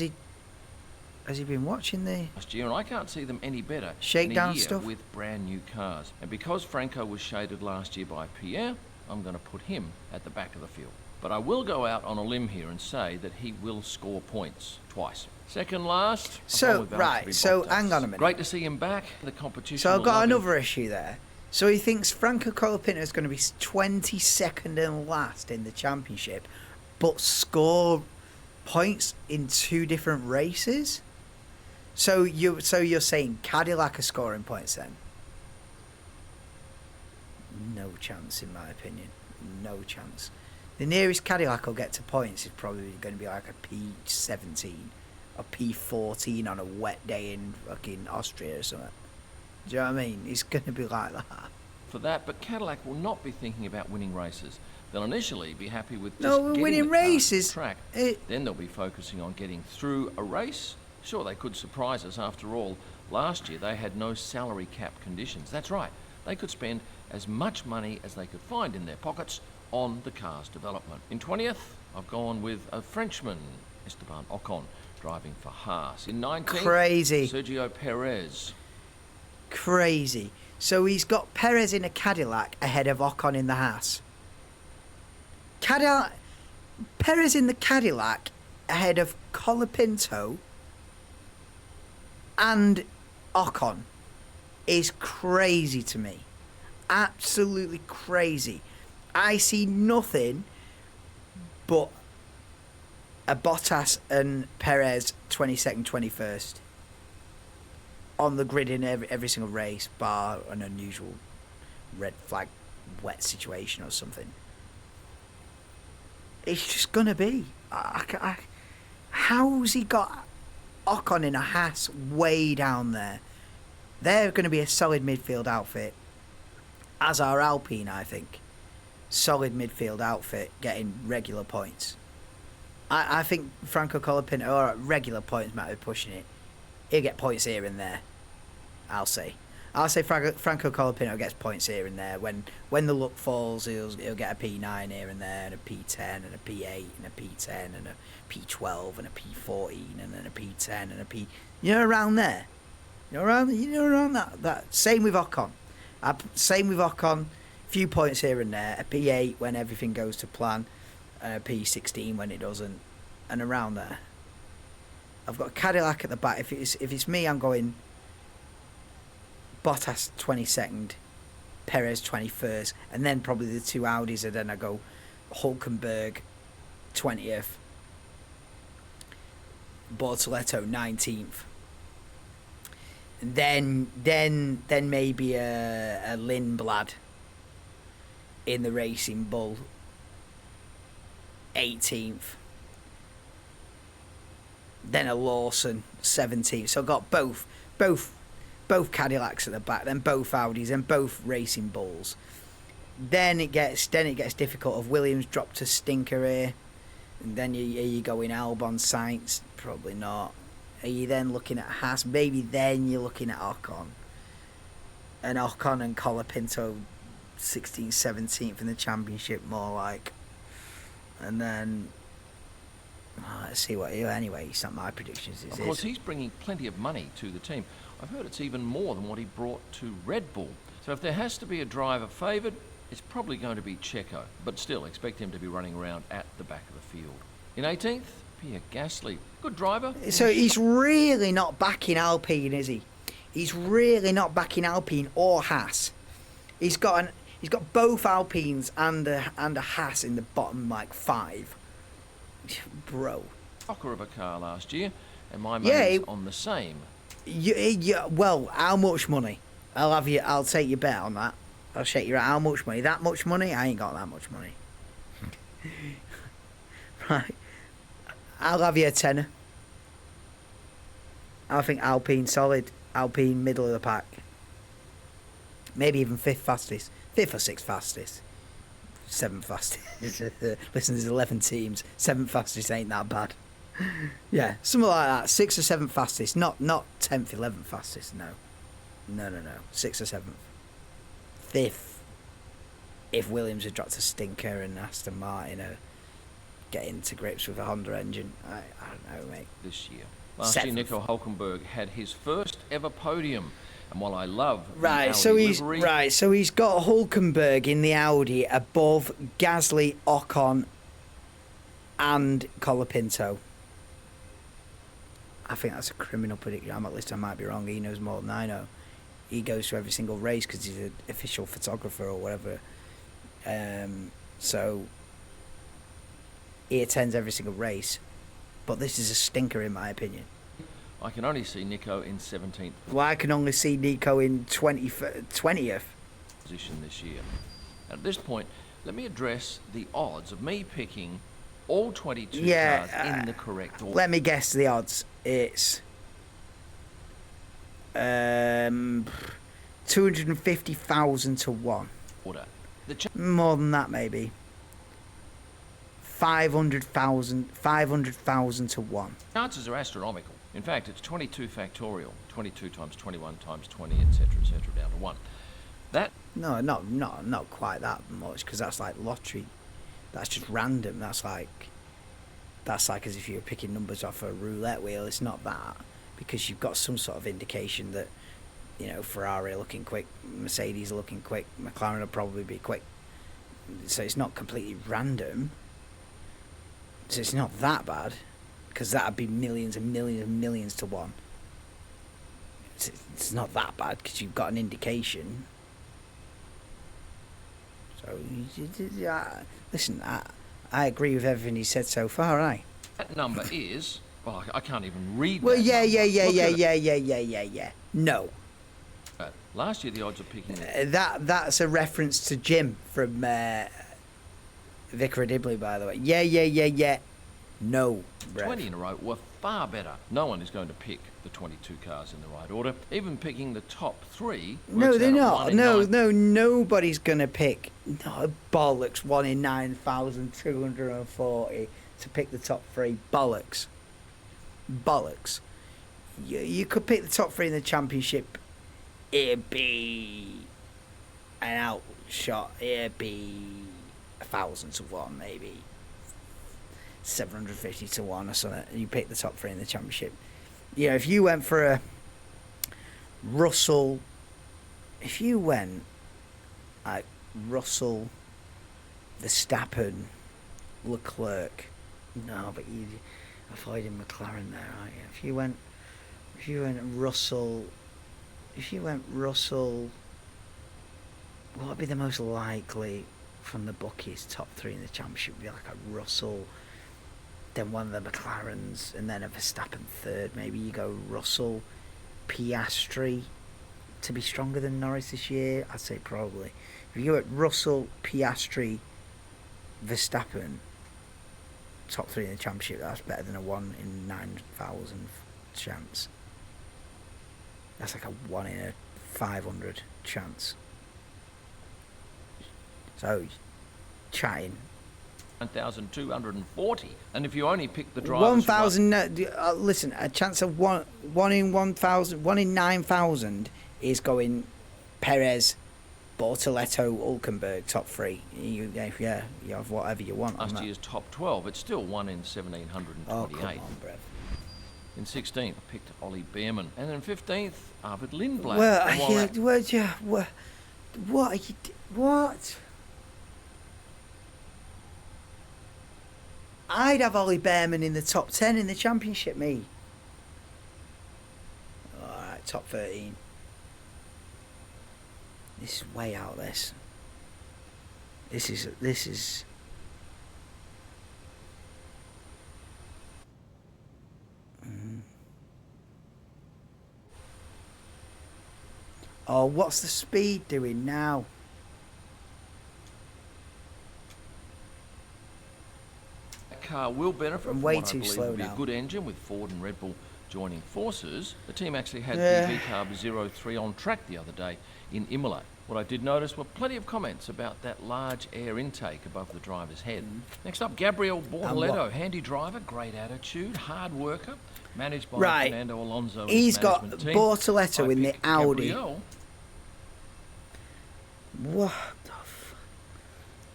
he been watching the last year, and I can't see them any better shakedown in a year stuff with brand new cars. And because Franco was shaded last year by Pierre, I'm going to put him at the back of the field. But I will go out on a limb here and say that he will score points twice. Second last. So right, so hang on a minute. Great to see him back. The competition. So I've got another issue there. So he thinks Franco Colapinto is going to be 22nd and last in the championship, but score points in 2 different races. So you're saying Cadillac are scoring points then? No chance, in my opinion. No chance. The nearest Cadillac will get to points is probably going to be like a P17 or P14 on a wet day in fucking Austria or something. Do you know what I mean? It's going to be like that. For that, but Cadillac will not be thinking about winning races. They'll initially be happy with just no, getting winning the car races. To the track. Then they'll be focusing on getting through a race. Sure, they could surprise us. After all, last year they had no salary cap conditions. That's right. They could spend as much money as they could find in their pockets on the car's development. In 20th, I've gone with a Frenchman, Esteban Ocon, driving for Haas. In 19th, crazy. Sergio Perez. Crazy. So he's got Perez in a Cadillac ahead of Ocon in the Haas. Perez in the Cadillac ahead of Colapinto and Ocon is crazy to me. Absolutely crazy. I see nothing but a Bottas and Perez 22nd, 21st on the grid in every single race, bar an unusual red flag wet situation or something. It's just gonna be. How's he got Ocon in a Haas way down there? They're going to be a solid midfield outfit, as are Alpine, I think. Solid midfield outfit, getting regular points. I think Franco Colapinto, all right, regular points might be pushing it. He'll get points here and there, I'll say. Franco Colapinto gets points here and there. When the luck falls, he'll get a P9 here and there, and a P10, and a P8, and a P10, and a P12, and a P14, and then a P10, and a P... around there. Around that. Same with Ocon. Few points here and there. A P8 when everything goes to plan, and a P16 when it doesn't, and around there. I've got Cadillac at the back. If it's me, I'm going Bottas 22nd, Perez 21st, and then probably the 2 Audis, and then I go Hülkenberg 20th, Bortoleto 19th, and then maybe a Lindblad in the Racing Bull 18th, then a Lawson 17th. So I've got both Cadillacs at the back, then both Audis, and both Racing Bulls. Then it gets difficult. If Williams dropped a stinker here, and then you going Albon, Sainz, probably not. Are you then looking at Haas? Maybe then you're looking at Ocon. And Ocon and Colapinto 16th, 17th in the championship, more like. And then Let's see what. Anyway, it's not my predictions. Of course, he's bringing plenty of money to the team. I've heard it's even more than what he brought to Red Bull. So if there has to be a driver favoured, it's probably going to be Checo. But still, expect him to be running around at the back of the field. In 18th, Pierre Gasly. Good driver. So he's really not backing Alpine, is he? He's really not backing Alpine or Haas. He's got both Alpines and a Haas in the bottom like 5. Bro. Shocker of a car last year, and my money's on the same. Well, how much money? I'll take your bet on that. I'll shake you out. How much money? That much money? I ain't got that much money. Right. I'll have you a tenner. I think Alpine solid. Alpine middle of the pack. Maybe even 5th fastest. 5th or 6th fastest. 7th fastest. Listen, there's 11 teams. 7th fastest ain't that bad. Yeah, something like that. 6th or 7th fastest. Not 10th, 11th fastest. No. 6th or 7th. 5th. If Williams had dropped a stinker and Aston Martin are getting to grips with a Honda engine, I don't know, mate. This year. Last year, Nico Hulkenberg had his first ever podium. And while I love so he's got Hulkenberg in the Audi above Gasly, Ocon, and Colapinto. I think that's a criminal prediction. At least I might be wrong. He knows more than I know. He goes to every single race because he's an official photographer or whatever. So he attends every single race. But this is a stinker in my opinion. I can only see Nico in 17th. Well, I can only see Nico in 20th position this year. At this point, let me address the odds of me picking all 22 cars in the correct order. Let me guess the odds. It's 250,000 to 1. More than that, maybe. 500,000 to 1. Chances are astronomical. In fact, it's 22 factorial. 22 times 21 times 20, etc., down to 1. That... No, not quite that much, because that's like lottery. That's just random. That's like as if you're picking numbers off a roulette wheel. It's not that, because you've got some sort of indication that, you know, Ferrari are looking quick, Mercedes are looking quick, McLaren will probably be quick. So it's not completely random. So it's not that bad, because that would be millions and millions and millions to 1. It's not that bad, because you've got an indication. So, listen, I agree with everything he said so far, aye? That number is... Well, I can't even read well, that yeah. No. Last year, the odds of picking... That's a reference to Jim from Vicar of Dibley, by the way. Yeah. No, Brev. 20 in a row were far better. No one is going to pick the 22 cars in the right order. Even picking the top 3... No, they're not. No, nobody's going to pick... No, bollocks. 1 in 9,240 to pick the top 3. Bollocks. You could pick the top 3 in the championship. It'd be an outshot. It'd be 1,000 to 1, maybe 750 to 1 or something. You pick the top 3 in the championship. You know, if you went for a Russell, if you went like Russell, Verstappen, Leclerc, no, but you avoiding McLaren there, aren't you? If you went Russell, what would be the most likely from the bookies top 3 in the championship? Would be like a Russell, then one of the McLarens, and then a Verstappen third. Maybe you go Russell, Piastri to be stronger than Norris this year. I'd say probably. If you go at Russell, Piastri, Verstappen, top 3 in the championship, that's better than a 1 in 9,000 chance. That's like a 1 in a 500 chance. So, chatting. 1,240, and if you only pick the drivers... 1,000. Listen, a chance of one in 1,000, 1 in 9,000 is going Perez, Bortoletto, Hulkenberg, top 3. You have whatever you want. Last year's top 12, it's still one in 1,728. Oh, come on, Brev. In 16th, I picked Ollie Behrman. And in 15th, Arvid Lindblad. What? I'd have Ollie Behrman in the top 10 in the championship, me. Alright, top 13. This is way out, this. This is... Oh, what's the speed doing now? That car will benefit from way what too I believe slow will be now. a good engine with Ford and Red Bull joining forces. The team actually had Yeah. the VCARB 03 on track the other day in Imola. What I did notice were plenty of comments about that large air intake above the driver's head. Next up, Gabriel Bortoletto, handy driver, great attitude, hard worker, managed by Fernando Alonso and He's his got management team. Bortoletto I in the picked Audi. Gabriel. What the f...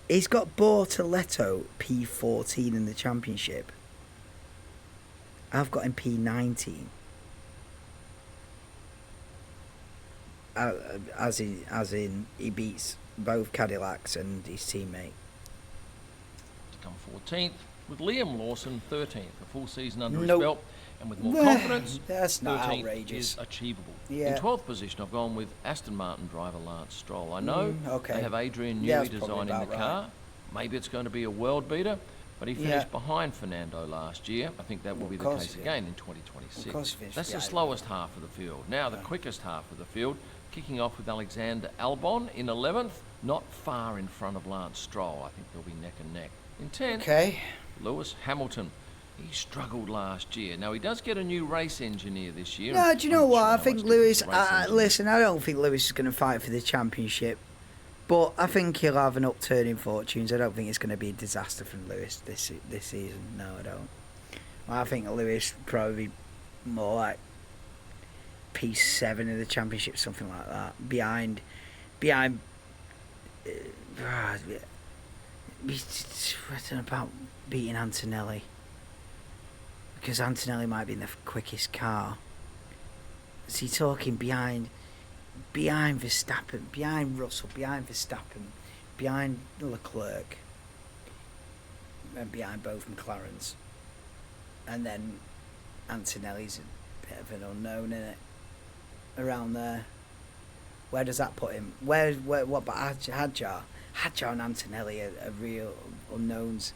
He's got Bortoletto P14 in the championship. I've got him P19. As in he beats both Cadillacs and his teammate. To come 14th, with Liam Lawson 13th, a full season under his Nope. belt, and with more confidence, That's not 13th outrageous. is achievable. Yeah. In 12th position, I've gone with Aston Martin driver Lance Stroll. I know okay. they have Adrian Yeah, Newey that's probably designing the about car. Maybe it's going to be a world beater, but he finished Yeah. behind Fernando last year. I think that will be the course case he did. again in 2026. Of course he finished That's the behind. slowest half of the field. Now the quickest half of the field, kicking off with Alexander Albon in 11th, not far in front of Lance Stroll. I think they'll be neck and neck. In 10th, Okay. Lewis Hamilton. He struggled last year. Now, he does get a new race engineer this year. No, do you know I'm not what? sure I how think much Lewis... difference the race engineer- listen, I don't think Lewis is going to fight for the championship. But I think he'll have an upturn in fortunes. I don't think it's going to be a disaster from Lewis this season. No, I don't. I think Lewis probably more like P7 in the championship, something like that. Behind, I don't know about beating Antonelli, because Antonelli might be in the quickest car. Is he talking behind Verstappen, behind Russell, behind Verstappen, behind Leclerc, and behind both McLarens? And then Antonelli's a bit of an unknown, innit? Around there. Where does that put him? What about Hadjar? Hadjar and Antonelli are real unknowns.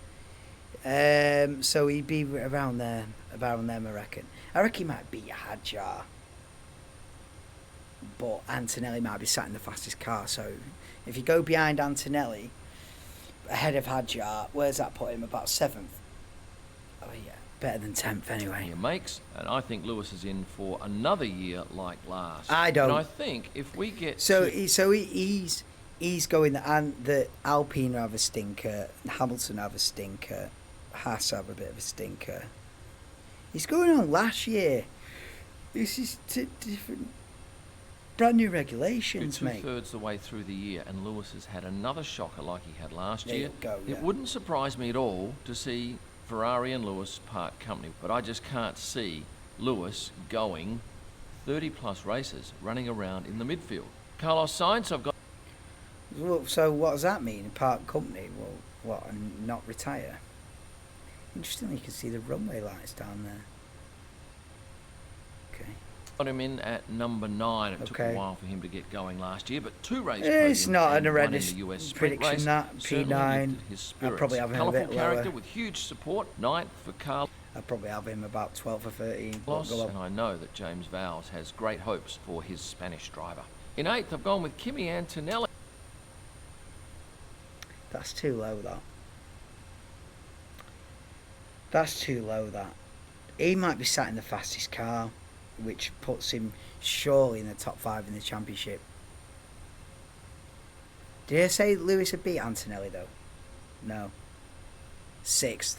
So he'd be around them, I reckon. I reckon he might beat Hadjar. But Antonelli might be sat in the fastest car. So if you go behind Antonelli, ahead of Hadjar, where's that put him? About 7th. Oh yeah, better than 10th anyway. He makes, and I think Lewis is in for another year like last. I don't. And I think if we get He's going the Alpine have a stinker, Hamilton have a stinker, Haas have a bit of a stinker. He's going on last year. This is different, brand new regulations, mate. 2/3 the way through the year, and Lewis has had another shocker like he had last There year. you go, yeah. It wouldn't surprise me at all to see Ferrari and Lewis part company, but I just can't see Lewis going 30 plus races running around in the midfield. Carlos Sainz, I've got. Well, so what does that mean? Part company? Well, what, and not retire? Interesting, you can see the runway lights down there. Okay. Got him in at number 9. It took a Okay. while for him to get going last year, but 2 races. It's not an horrendous the US sprint prediction, race that. certainly P9. lifted his I'd spirits. probably have him a Colourful bit character lower. with huge support. 9th for Carlos, I'd probably have him about 12 or 13. But go on. and I know that James Vowles has great hopes for his Spanish driver. In 8th, I've gone with Kimi Antonelli. That's too low, that. That's too low, that. He might be sat in the fastest car, which puts him surely in the top 5 in the championship. Did I say Lewis would beat Antonelli, though? No. 6th.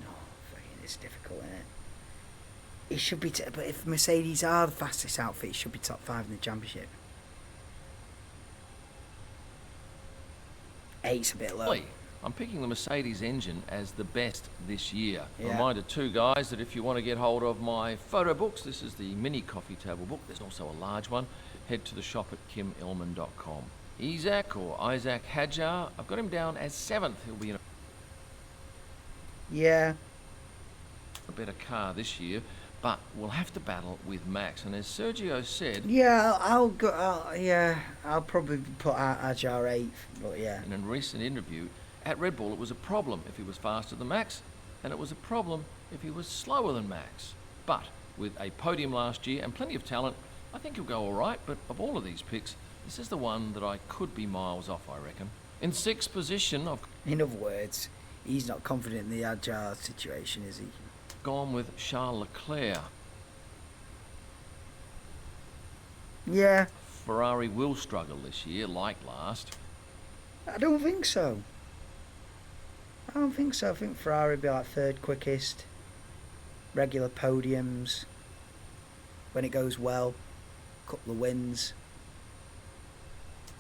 No, fucking, it's difficult, isn't it? It should be, but if Mercedes are the fastest outfit, it should be top 5 in the championship. 8's a bit low. I'm picking the Mercedes engine as the best this year. Yeah. Reminder too, guys, that if you want to get hold of my photo books, this is the mini coffee table book. There's also a large one. Head to the shop at kimillman.com. Isaac Hadjar, I've got him down as 7th. He'll be in Yeah. a better car this year, but we'll have to battle with Max. And as Sergio said, Yeah, I'll go. I'll probably put Ajar 8th, but yeah. in a recent interview, at Red Bull, it was a problem if he was faster than Max, and it was a problem if he was slower than Max. But with a podium last year and plenty of talent, I think he'll go all right. But of all of these picks, this is the one that I could be miles off, I reckon. In 6th position, I've In other words, he's not confident in the Ajar situation, is he? gone with Charles Leclerc. Yeah, Ferrari will struggle this year, like last. I don't think so. I think Ferrari will be like 3rd quickest. Regular podiums. When it goes well, couple of wins.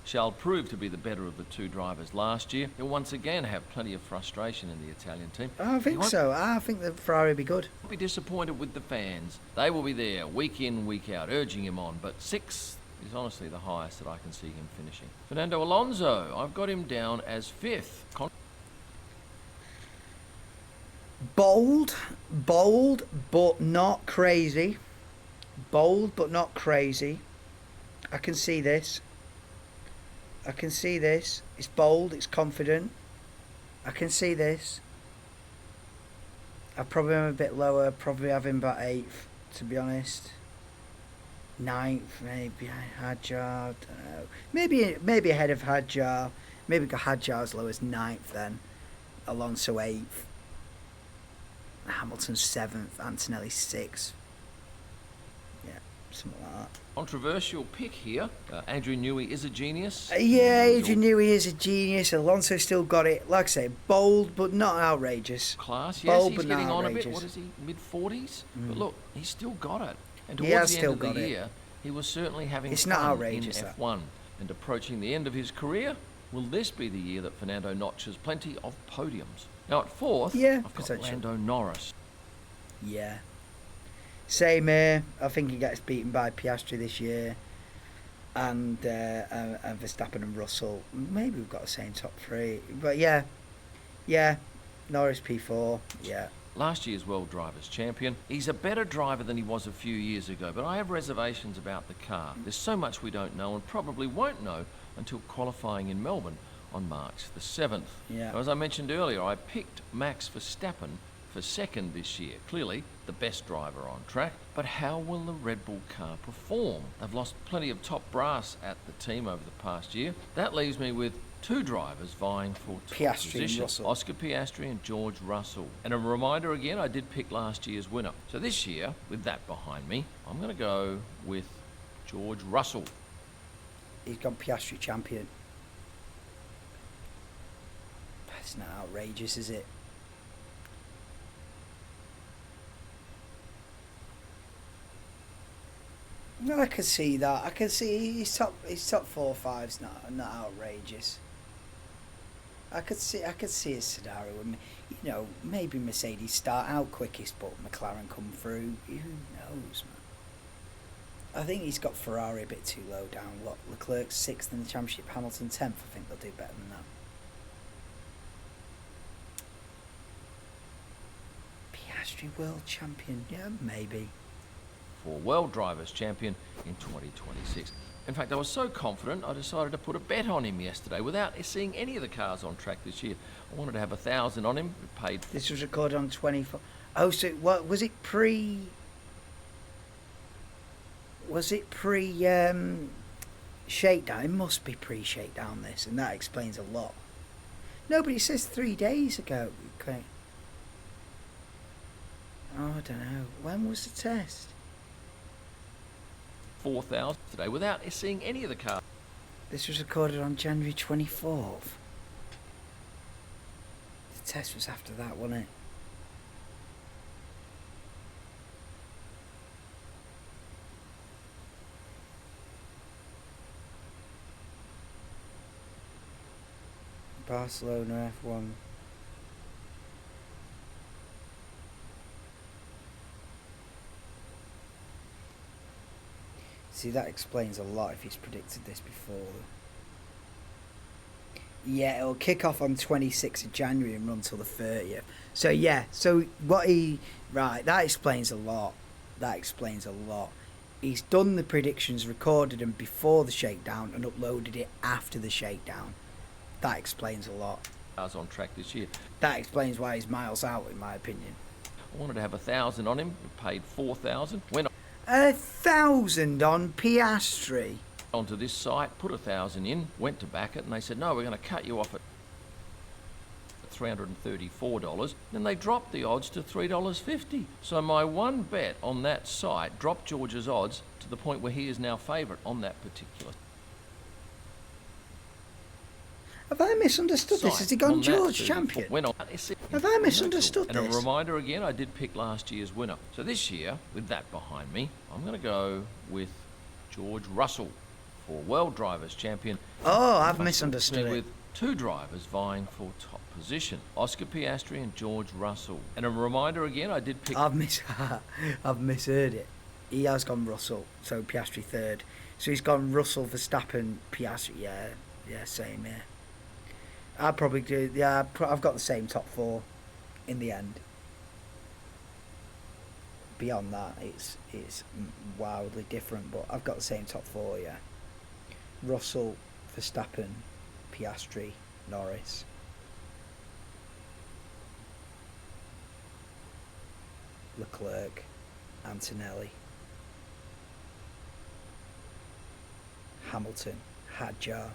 Charles proved to be the better of the 2 drivers last year. He'll once again have plenty of frustration in the Italian team. I don't think so. I think the Ferrari will be good. Be disappointed with the fans. They will be there week in, week out, urging him on. But 6th is honestly the highest that I can see him finishing. Fernando Alonso, I've got him down as 5th. Bold, but not crazy. Bold, but not crazy. I can see this. It's bold, it's confident. I can see this. I probably am a bit lower. Probably have him about 8th, to be honest. 9th, maybe Hadjar. Don't know. Maybe ahead of Hadjar. Maybe got Hadjar as low as 9th then. Alonso 8th. Hamilton 7th. Antonelli 6th. Yeah, something like that. Controversial pick here. Andrew Newey is a genius. Yeah, Adrian Newey is a genius. Alonso still got it. Like I say, bold but not outrageous. Class. Bold, Yes, he's but not getting on a bit. outrageous. What is he? Mid-40s? But look, he's still got it. And He has towards the still end of got the it. year, he was certainly having It's fun not in outrageous, that. F1. And approaching the end of his career, will this be the year that Fernando notches plenty of podiums? Now at 4th, Yeah, I've got potentially. Lando Norris. Yeah. Same here. I think he gets beaten by Piastri this year. And Verstappen and Russell. Maybe we've got the same top 3. But yeah. Norris P4. Yeah. Last year's World Drivers' Champion. He's a better driver than he was a few years ago, but I have reservations about the car. There's so much we don't know and probably won't know until qualifying in Melbourne on March the 7th. Yeah. Now, as I mentioned earlier, I picked Max Verstappen for 2nd this year. Clearly, the best driver on track. But how will the Red Bull car perform? They've lost plenty of top brass at the team over the past year. That leaves me with 2 drivers vying for top Piastri and position. Russell. Oscar Piastri and George Russell. And a reminder again, I did pick last year's winner. So this year, with that behind me, I'm going to go with George Russell. He's gone Piastri champion. That's not outrageous, is it? No, I can see that. I can see his top 4 or 5's not outrageous. I could see a scenario with, you know, maybe Mercedes start out quickest, but McLaren come through. Who knows, man? I think he's got Ferrari a bit too low down. What, Leclerc's 6th in the championship, Hamilton 10th. I think they'll do better than that. Piastri world champion, yeah, maybe. For World Drivers' Champion in 2026. In fact, I was so confident I decided to put a bet on him yesterday without seeing any of the cars on track this year. I wanted to have 1,000 on him. We paid. This was recorded on 24. Oh, so what was it pre? Was it pre shakedown? It must be pre shakedown. This, and that explains a lot. No, but it says 3 days ago. Okay. Oh, I don't know. When was the test? 4,000 today without seeing any of the cars. This was recorded on January 24th. The test was after that, wasn't it? Barcelona F1. See, that explains a lot if he's predicted this before. Yeah, it'll kick off on 26th of January and run till the 30th. So, yeah, so what he... Right, that explains a lot. That explains a lot. He's done the predictions, recorded them before the shakedown and uploaded it after the shakedown. That explains a lot. I was on track this year. That explains why he's miles out, in my opinion. I wanted to have 1,000 on him. We paid 4,000. Went 1,000 on Piastri. onto this site, put 1,000 in, went to back it, and they said, no, we're going to cut you off at $334. Then they dropped the odds to $3.50. So my one bet on that site dropped George's odds to the point where he is now favourite on that particular Have I misunderstood this? Has he gone George champion? Went on. Have I misunderstood and this? And a reminder again, I did pick last year's winner. So this year, with that behind me, I'm going to go with George Russell for World Drivers' Champion. Oh, I've misunderstood it. With two drivers vying for top position, Oscar Piastri and George Russell. And a reminder again, I did pick... I've misheard it. He has gone Russell, so Piastri third. So he's gone Russell, Verstappen, Piastri. Yeah, same, yeah. I'd probably do, yeah, I've got the same top four in the end. Beyond that, it's wildly different, but I've got the same top four, yeah. Russell, Verstappen, Piastri, Norris. Leclerc, Antonelli, Hamilton, Hadjar.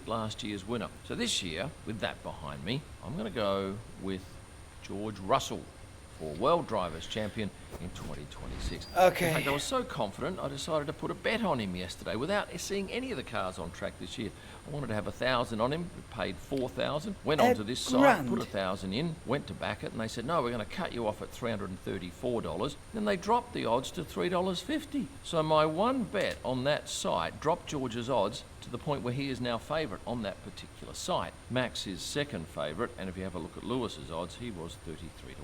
Last year's winner. So this year, with that behind me, I'm going to go with George Russell for World Drivers' Champion in 2026. Okay. In fact, I was so confident, I decided to put a bet on him yesterday without seeing any of the cars on track this year. I wanted to have 1,000 on him, paid 4,000, went onto this site, put 1,000 in, went to back it, and they said, no, we're going to cut you off at $334. Then they dropped the odds to $3.50. So my one bet on that site dropped George's odds to the point where he is now favourite on that particular site. Max is second favourite, and if you have a look at Lewis's odds, he was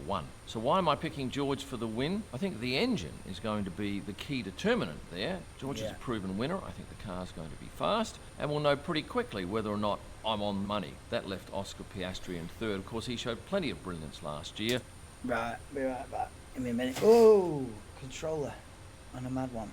33-1. So why am I picking George for the win? I think the engine is going to be the key determinant there. George is a proven winner. I think the car's going to be fast, and we'll know pretty quickly whether or not I'm on money. That left Oscar Piastri in third. Of course, he showed plenty of brilliance last year. Right, be right back. Give me a minute. Oh, controller on a mad one.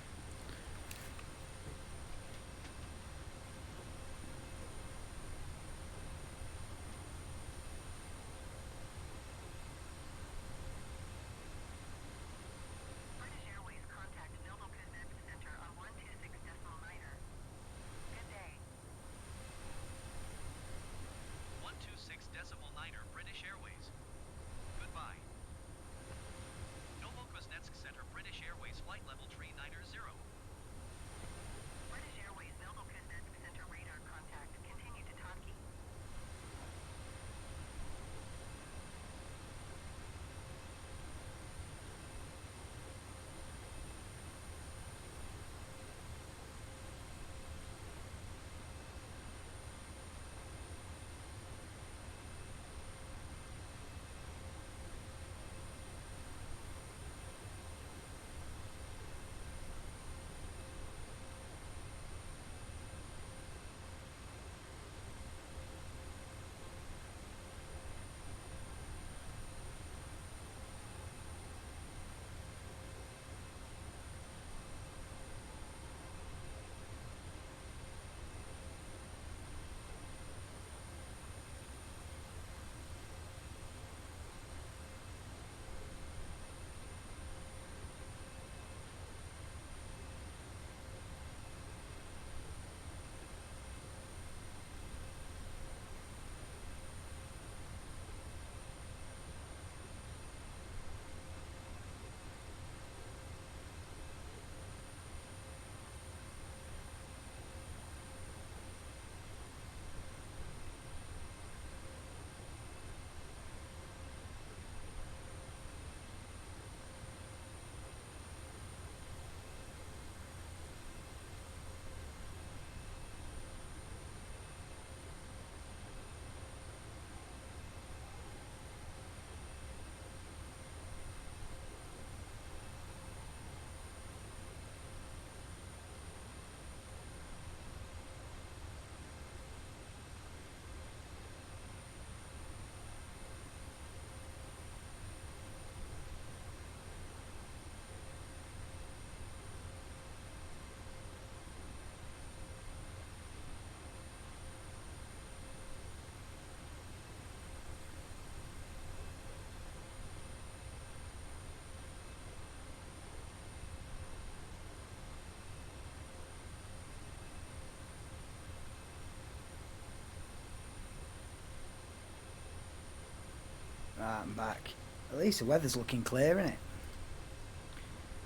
come back. At least the weather's looking clear, isn't it?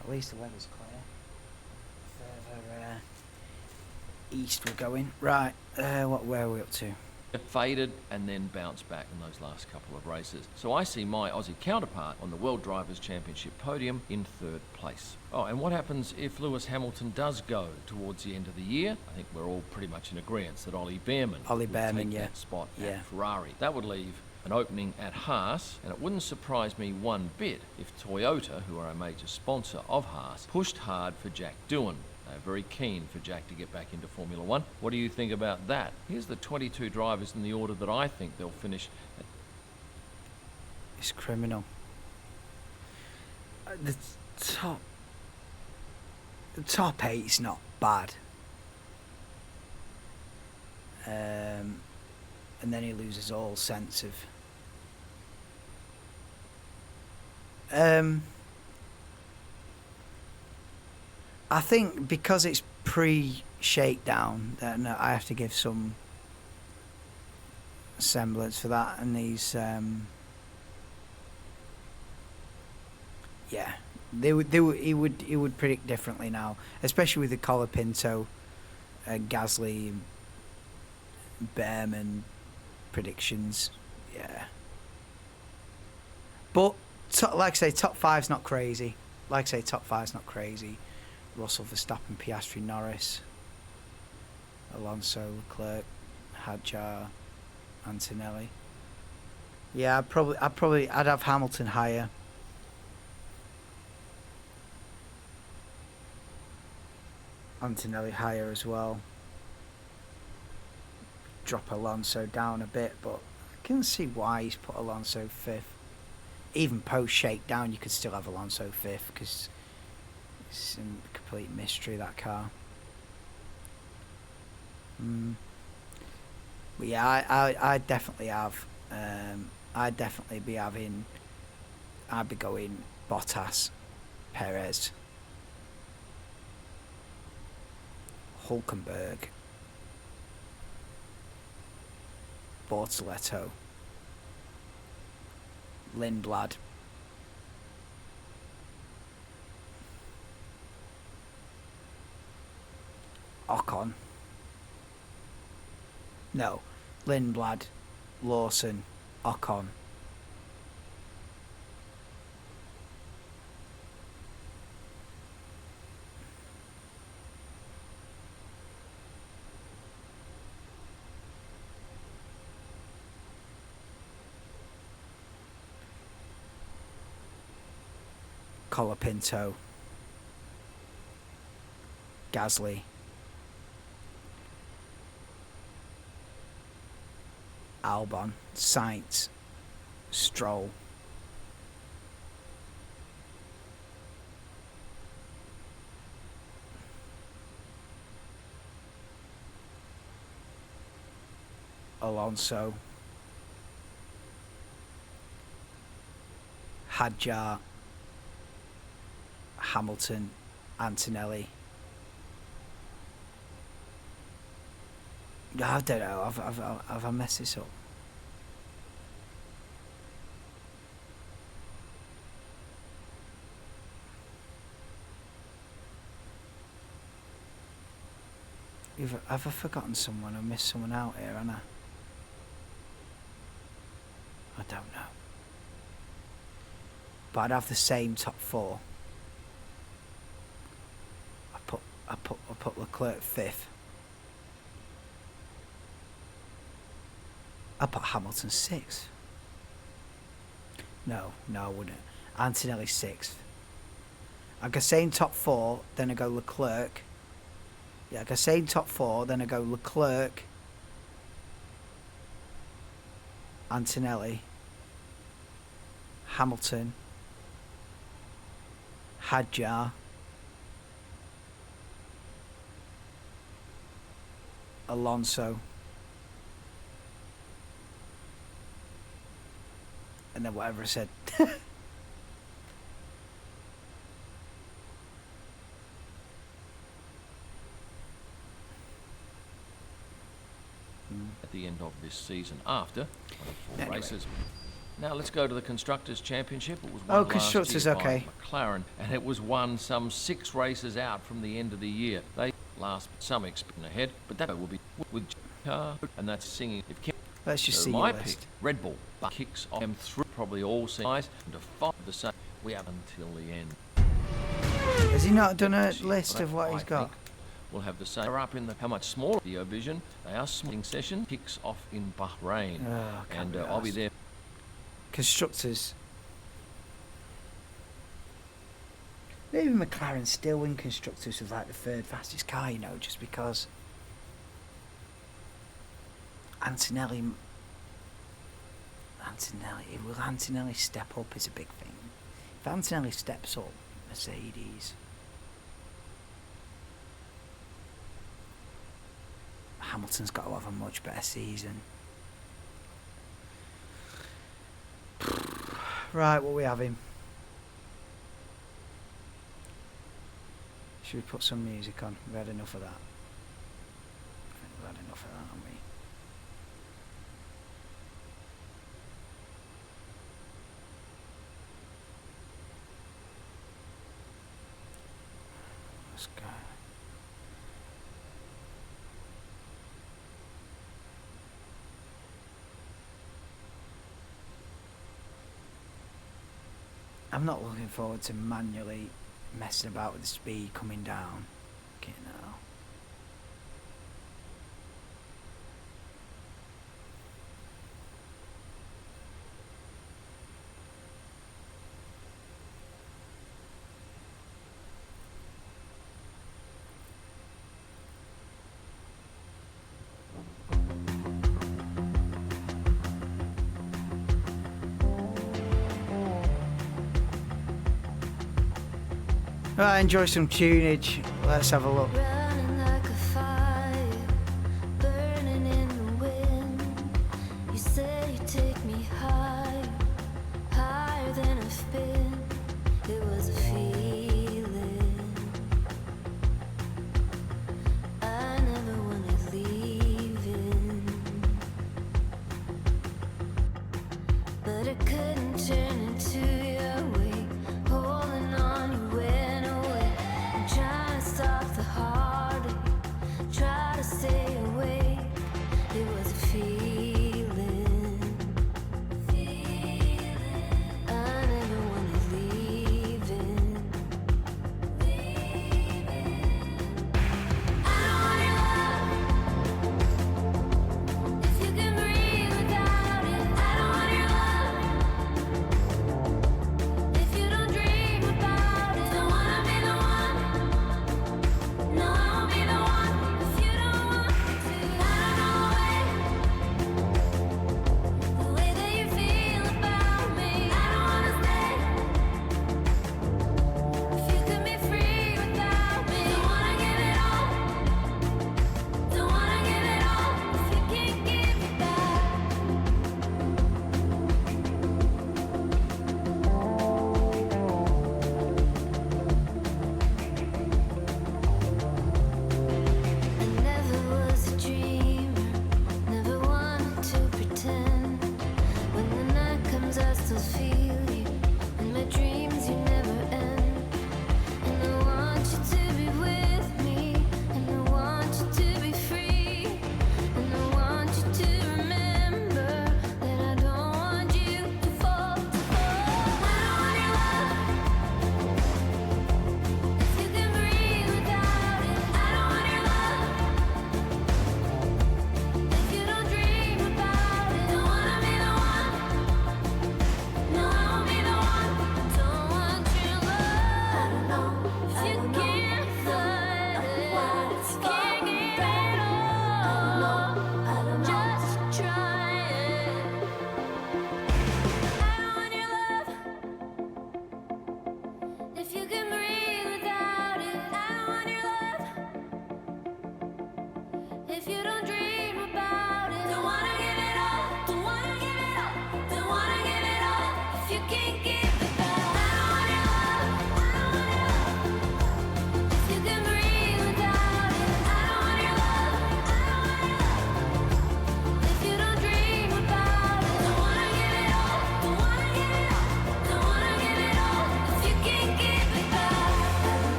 At least the weather's clear. Further east we're going. Right, where are we up to? Faded and then bounced back in those last couple of races. So I see my Aussie counterpart on the World Drivers' Championship podium in 3rd place. Oh, and what happens if Lewis Hamilton does go towards the end of the year? I think we're all pretty much in agreement that Ollie Behrman would take that spot at Ferrari. That would leave an opening at Haas, and it wouldn't surprise me one bit if Toyota, who are a major sponsor of Haas, pushed hard for Jack Doohan. They're very keen for Jack to get back into Formula One. What do you think about that? Here's the 22 drivers in the order that I think they'll finish at. It's criminal. The top 8's not bad. And then he loses all sense of I think because it's pre-shakedown, then I have to give some semblance for that. And these, yeah, he would predict differently now, especially with the Colapinto, Gasly, Behrman predictions. Yeah, but like I say, top 5's not crazy. Russell, Verstappen, Piastri, Norris, Alonso, Leclerc, Hadjar, Antonelli. Yeah, I'd have Hamilton higher. Antonelli higher as well. Drop Alonso down a bit, but I can see why he's put Alonso 5th. Even post shakedown, you could still have Alonso 5th because it's a complete mystery, that car. But yeah, I definitely have. I'd definitely be having. I'd be going Bottas, Perez, Hulkenberg, Bortoleto, Lindblad, Ocon. No, Lindblad, Lawson, Ocon. Colapinto, Gasly, Albon, Sainz, Stroll, Alonso, Hadjar, Hamilton, Antonelli. I don't know. Have I messed this up? Have I forgotten someone or missed someone out here, Anna? I don't know. But I'd have the same top 4. I put Leclerc 5th. I put Hamilton 6th. No, I wouldn't. Antonelli 6th. I go same top 4, then I go Leclerc. Yeah, I go same top 4, then I go Leclerc, Antonelli, Hamilton, Hadjar, Alonso, and then whatever I said. At the end of this season after 4 races. Now let's go to the Constructors' Championship. It was Oh, won last Constructors, year okay. by McLaren, and it was won some 6 races out from the end of the year. They last some expecting ahead, but that will be with car, and that's singing. If Let's just so see my your pick, list. Red Bull, but kicks off them through probably all sides and to fight the same. We have until the end. Has he not done a This year, list but of what I he's got? think We'll have the same. They're up in how much smaller video vision. They are splitting session. Kicks off in Bahrain, Oh, can't and be I'll be arsed. there. Constructors. Maybe McLaren still win Constructors with like the third fastest car, you know, just because Antonelli, will Antonelli step up is a big thing. If Antonelli steps up, Mercedes, Hamilton's got to have a much better season. Right, what are we having? Should we put some music on? We've had enough of that. I think we've had enough of that, haven't we? Let's go. I'm not looking forward to manually messing about with the speed coming down. Okay, now. Right, enjoy some tunage. Let's have a look. Running like a fire, burning in the wind. You say you take me higher, higher than I've been. It was a feeling I never wanted leaving, but I couldn't turn into your way. Holding on, you went away. I'm trying to stop the heart.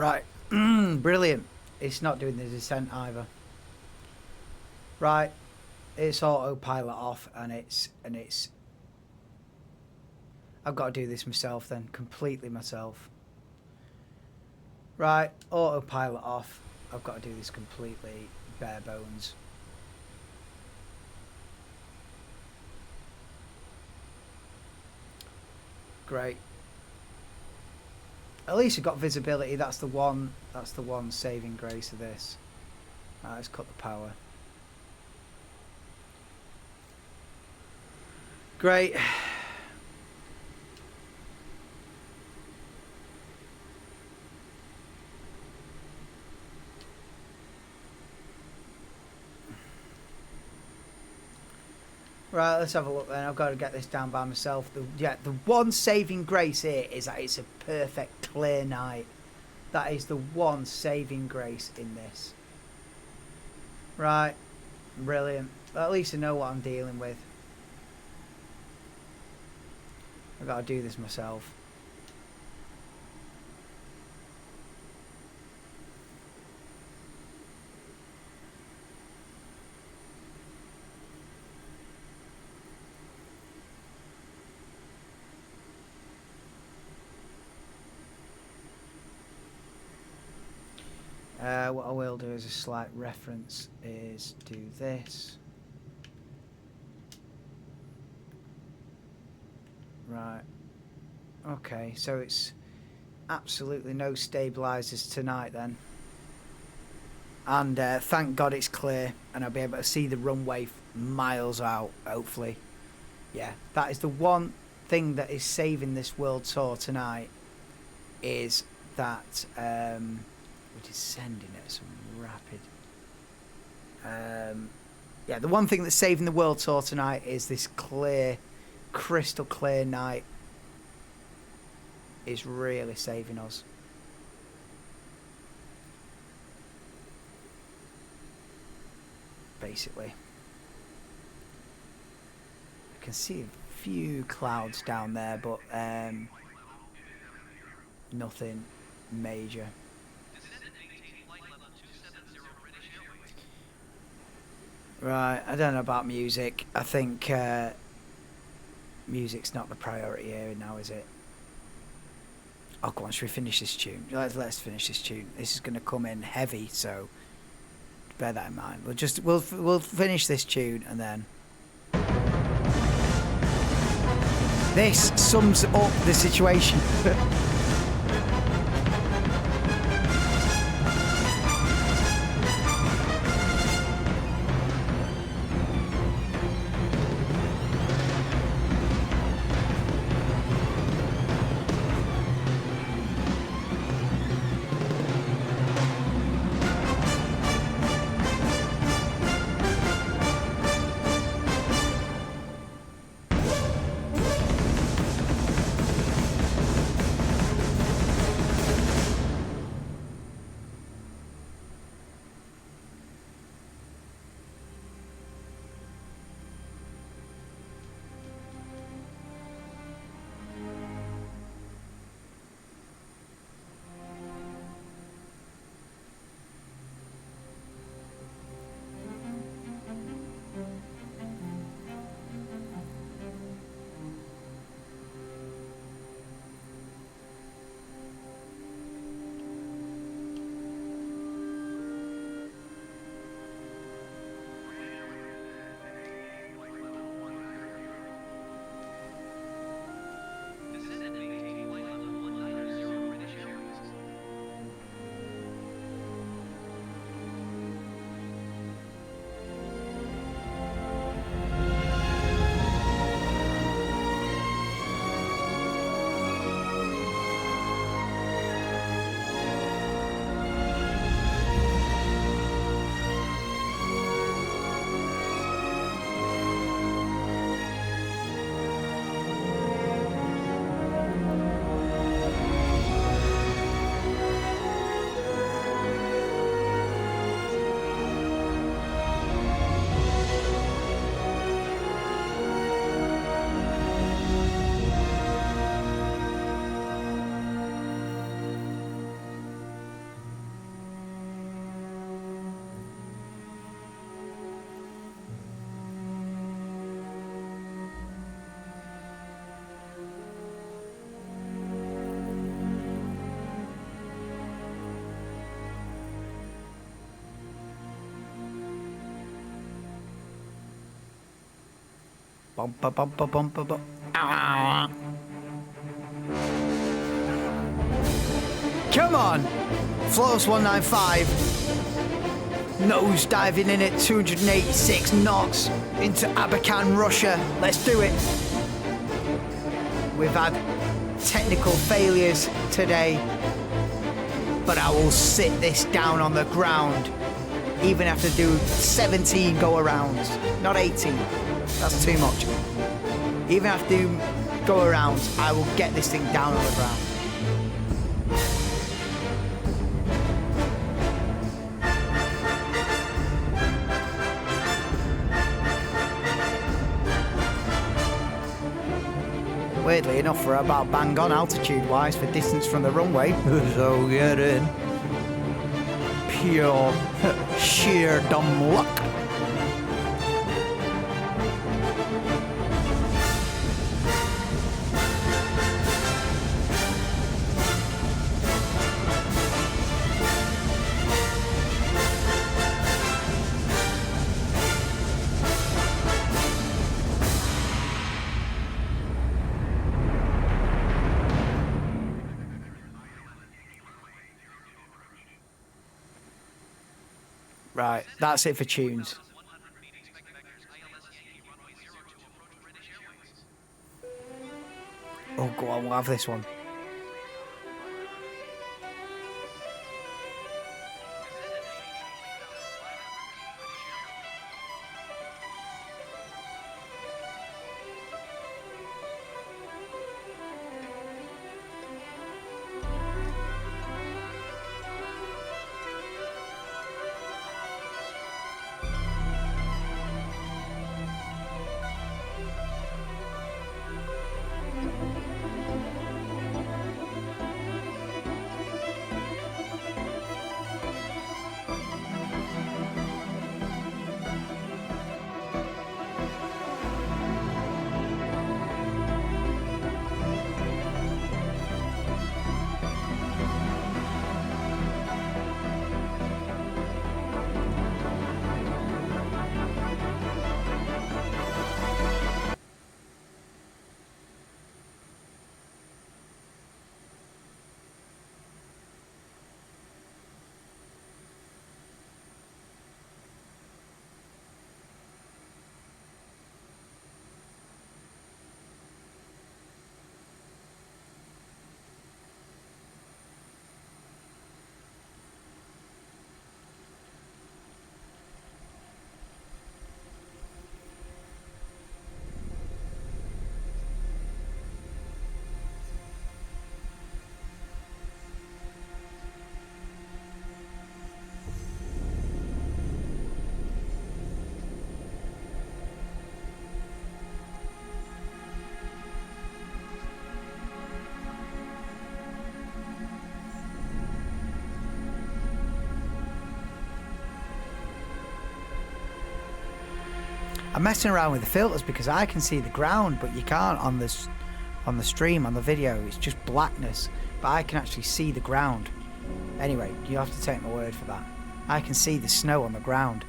Right. Brilliant. It's not doing the descent either. Right. It's autopilot off, and it's I've got to do this myself then, completely myself. Right, autopilot off. I've got to do this completely bare bones. Great. At least you've got visibility. That's the one saving grace of this. Right, let's cut the power. Great. Right, let's have a look then. I've got to get this down by myself. The one saving grace here is that it's a perfect clear night. That is the one saving grace in this. Right, brilliant. At least I know what I'm dealing with. I've got to do this myself. What I will do as a slight reference is do this. Right. Okay, so it's absolutely no stabilizers tonight then. And thank God it's clear and I'll be able to see the runway miles out, hopefully. Yeah, that is the one thing that is saving this world tour tonight, is that we're descending at some rapid... yeah, the one thing that's saving the world tour tonight is this clear, crystal clear night is really saving us. Basically. I can see a few clouds down there, but nothing major. Right, I don't know about music. I think music's not the priority here now, is it? Oh, go on, should we finish this tune? Let's finish this tune. This is going to come in heavy, so bear that in mind. We'll finish this tune and then this sums up the situation. Bumper, bumper, bumper, bumper. Ah. Come on! Flawless 195. Nose diving in at 286 knots into Abakan, Russia. Let's do it. We've had technical failures today, but I will sit this down on the ground. Even have to do 17 go-arounds, not 18. That's too much. Even have to do go-arounds, I will get this thing down on the ground. Weirdly enough, we're about bang on altitude-wise for distance from the runway. So get in. Pure, sheer dumb luck. Right, that's it for tunes. Oh, go on, we'll have this one. I'm messing around with the filters because I can see the ground, but you can't on the stream, on the video. It's just blackness, but I can actually see the ground. Anyway, you have to take my word for that. I can see the snow on the ground,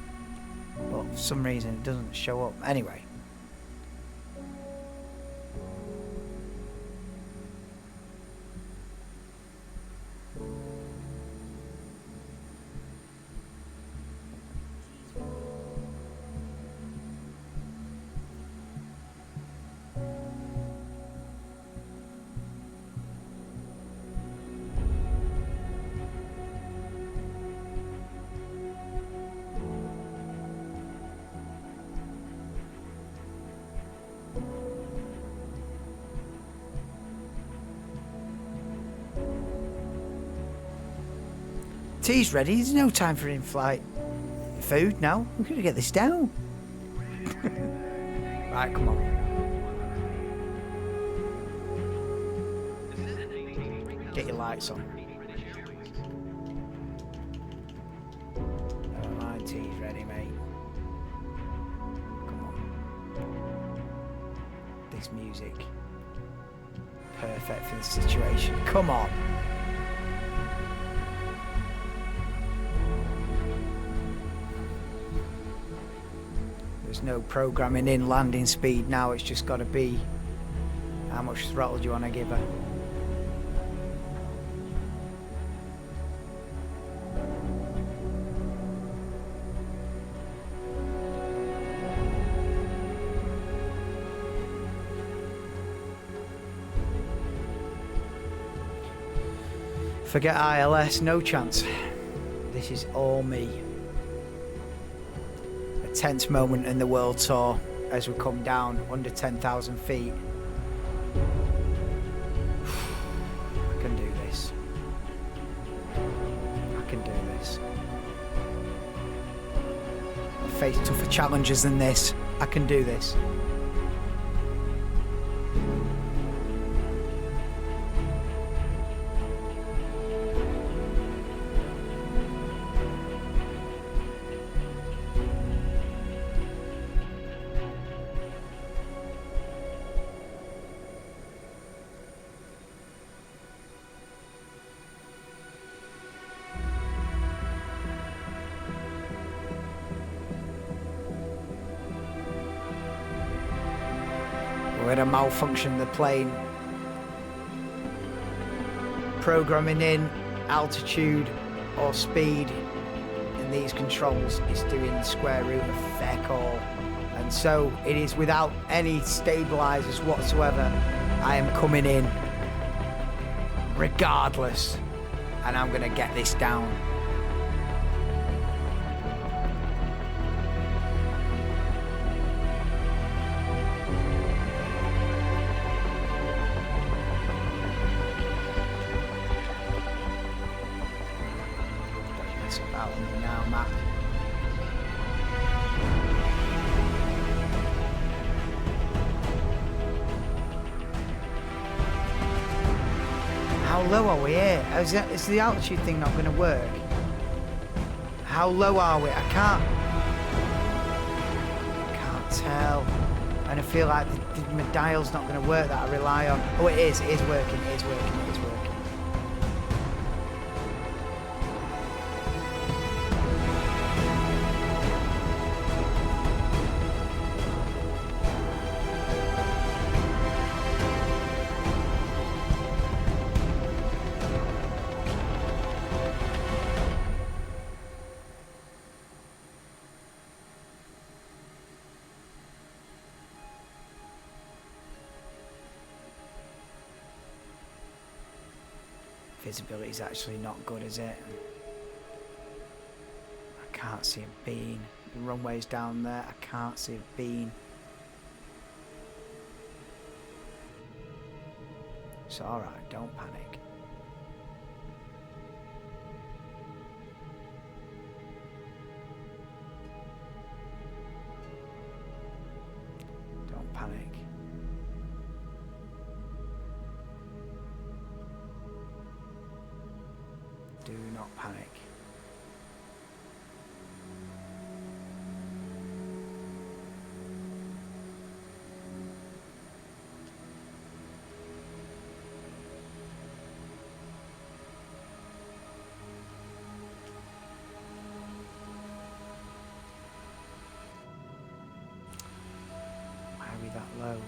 but for some reason it doesn't show up. Anyway. Tea's ready. There's no time for in-flight food now. We're going to get this down. Right, come on. Get your lights on. Never mind, Tea's ready, mate. Come on. This music. Perfect for this situation. Come on. no programming in landing speed now. It's just got to be how much throttle do you want to give her. Forget ILS, no chance. This is all me. A tense moment in the World Tour as we come down under 10,000 feet. I can do this. I can do this. I've faced tougher challenges than this. I can do this. We had a malfunction in the plane. Programming in altitude or speed in these controls is doing the square root of feck all. And so it is without any stabilizers whatsoever. I am coming in regardless, and I'm gonna get this down. About me now, Matt. How low are we here? Is the altitude thing not going to work? How low are we? I can't tell. And I feel like my dial's not going to work that I rely on. Oh, it is working, it is working, it is working. Visibility is actually not good, is it? I can't see a bean. The runway's down there. I can't see a bean. It's alright, don't panic. Don't panic. Do not panic. Why are we that low, bro?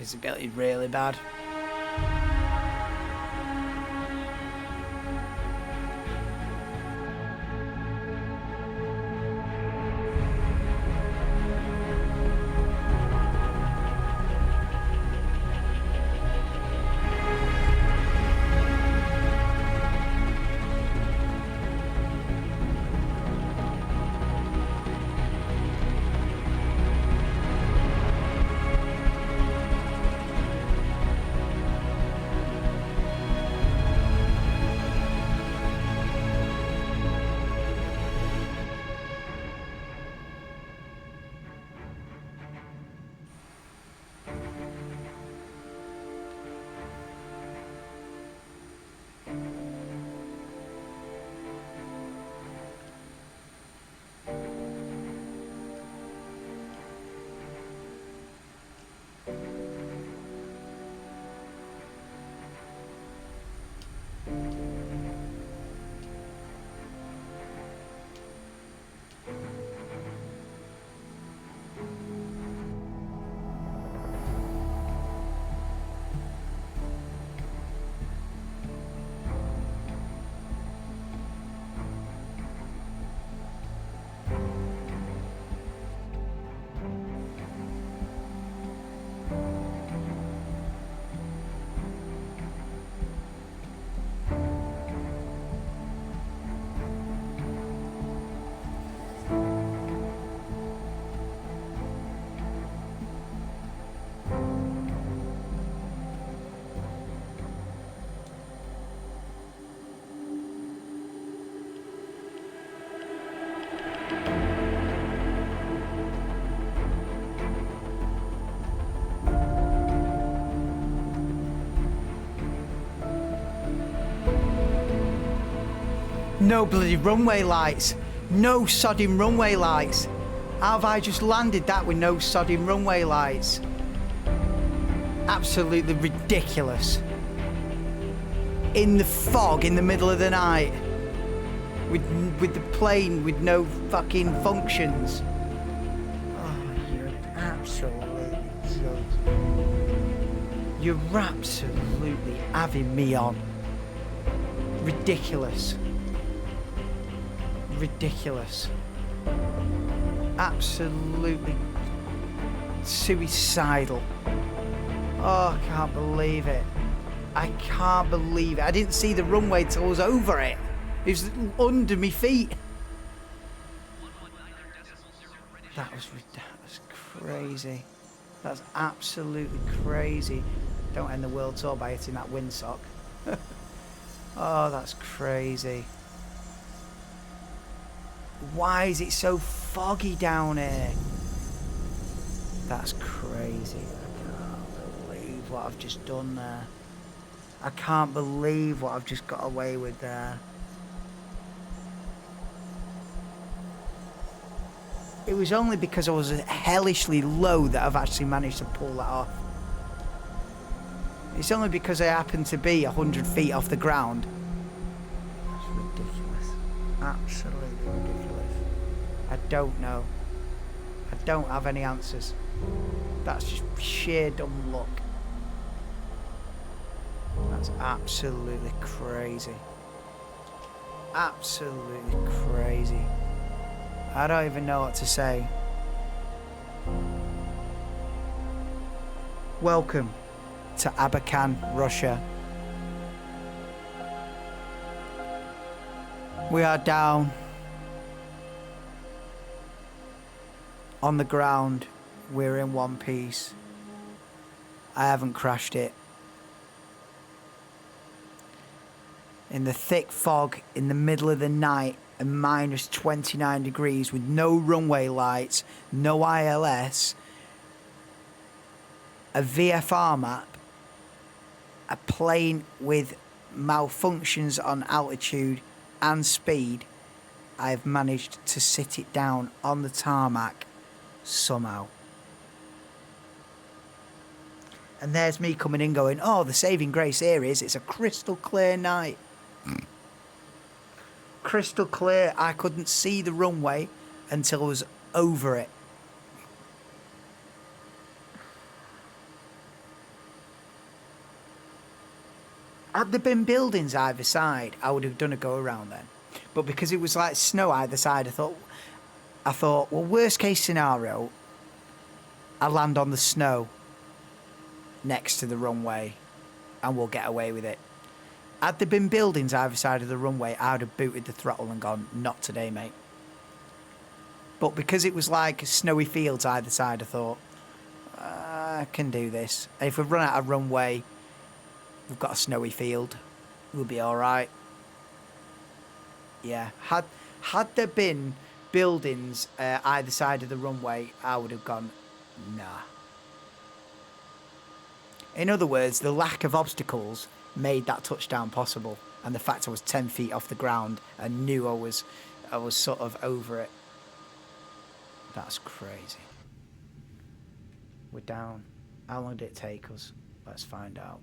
Visibility really bad. No bloody runway lights. No sodding runway lights. How have I just landed that with no sodding runway lights? Absolutely ridiculous. In the fog in the middle of the night. With the plane with no fucking functions. Oh, you're absolutely joking. You're absolutely having me on. Ridiculous. Ridiculous. Absolutely suicidal. Oh, I can't believe it. I can't believe it. I didn't see the runway till I was over it. It was under my feet. That was crazy. That's absolutely crazy. Don't end the world tour by hitting that windsock. Oh, that's crazy. Why is it so foggy down here? That's crazy. I can't believe what I've just done there. I can't believe what I've just got away with there. It was only because I was hellishly low that I've actually managed to pull that off. It's only because I happened to be 100 feet off the ground. That's ridiculous. Absolutely ridiculous. I don't know. I don't have any answers. That's just sheer dumb luck. That's absolutely crazy. Absolutely crazy. I don't even know what to say. Welcome to Abakan, Russia. We are down on the ground. We're in one piece. I haven't crashed it. In the thick fog, in the middle of the night, and minus 29 degrees with no runway lights, no ILS, a VFR map, a plane with malfunctions on altitude and speed, I've managed to sit it down on the tarmac somehow. And there's me coming in going, oh, the saving grace here is it's a crystal clear night. Crystal clear. I couldn't see the runway until I was over it. Had there been buildings either side, I would have done a go around then. But because it was like snow either side, I thought, well, worst case scenario, I land on the snow next to the runway and we'll get away with it. Had there been buildings either side of the runway, I would have booted the throttle and gone, not today, mate. But because it was like snowy fields either side, I thought, I can do this. And if we've run out of runway, we've got a snowy field, we'll be all right. Yeah, had there been buildings either side of the runway, I would have gone, nah. In other words, the lack of obstacles made that touchdown possible, and the fact I was 10 feet off the ground and knew I was sort of over it. That's crazy. We're down. How long did it take us? Let's find out.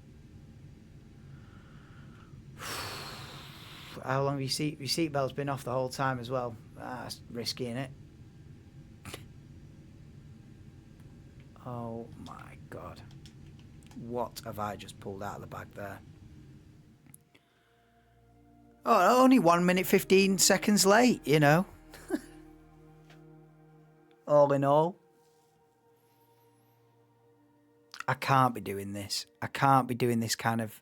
How long have your seatbelt's been off the whole time as well? That's risky, innit? Oh my god. What have I just pulled out of the bag there? Oh, only 1 minute 15 seconds late, you know. All in all. I can't be doing this. I can't be doing this kind of...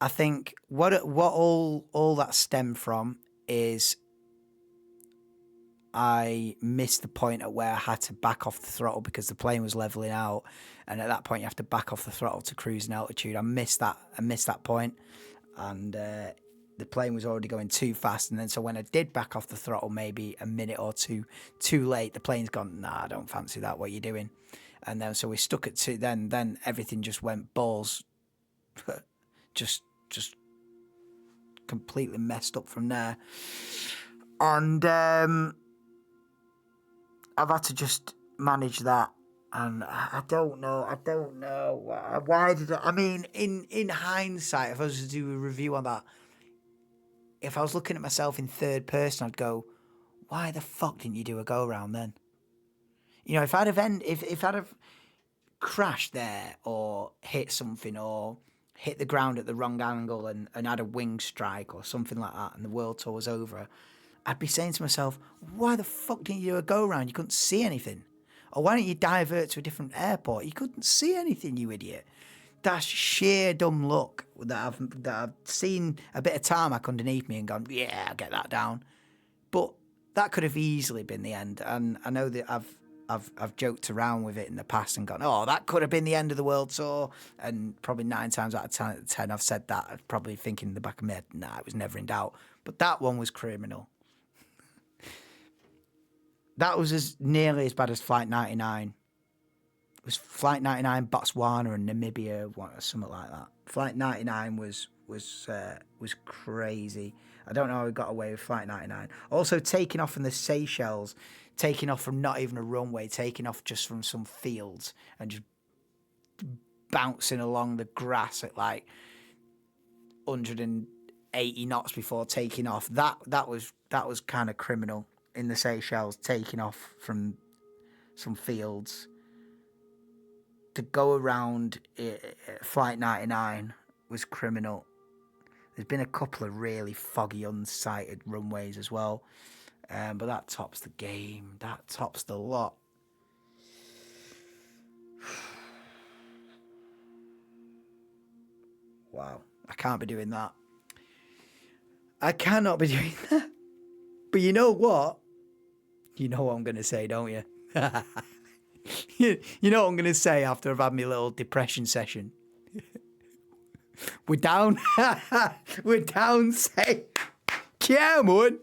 I think what all that stemmed from is I missed the point at where I had to back off the throttle because the plane was leveling out, and at that point you have to back off the throttle to cruising altitude. I missed that point, and the plane was already going too fast. And then so when I did back off the throttle, maybe a minute or two too late, the plane's gone, nah, I don't fancy that. What are you doing? And then so we stuck at two. Then everything just went balls. just completely messed up from there. And I've had to just manage that. And I don't know. Why did I mean, in hindsight, if I was to do a review on that, if I was looking at myself in third person, I'd go, why the fuck didn't you do a go around then? You know, if I'd have crashed there or hit something or hit the ground at the wrong angle and had a wing strike or something like that and the world tour was over, I'd be saying to myself, why the fuck didn't you do a go around? You couldn't see anything. Or why don't you divert to a different airport? You couldn't see anything, you idiot. That's sheer dumb luck that I've seen a bit of tarmac underneath me and gone, yeah, I'll get that down. But that could have easily been the end. And I know that I've joked around with it in the past and gone, oh, that could have been the end of the world tour. And probably 9 times out of 10 I've said that. I'm probably thinking in the back of my head, nah, it was never in doubt. But that one was criminal. That was as nearly as bad as Flight 99. It was Flight 99, Botswana and Namibia, or something like that. Flight 99 was crazy. I don't know how we got away with Flight 99. Also, taking off from the Seychelles, taking off from not even a runway, taking off just from some fields and just bouncing along the grass at like 180 knots before taking off. That was kind of criminal in the Seychelles, taking off from some fields. To go around Flight 99 was criminal. There's been a couple of really foggy, unsighted runways as well. But that tops the game. That tops the lot. Wow. I can't be doing that. I cannot be doing that. But you know what? You know what I'm going to say, don't you? You know what I'm going to say after I've had my little depression session? We're down. We're down safe. Come on.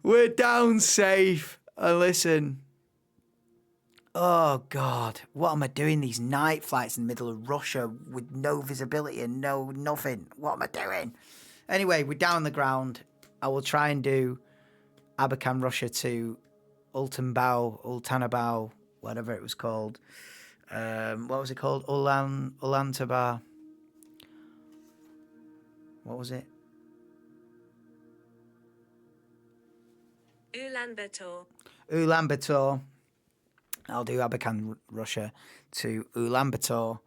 We're down safe. And listen. Oh, God. What am I doing? These night flights in the middle of Russia with no visibility and nothing. What am I doing? Anyway, we're down on the ground. I will try and do Abakan, Russia to Ultanabau, whatever it was called. What was it called? Ulaanbaatar. What was it? Ulaanbaatar. I'll do Abakan, Russia to Ulaanbaatar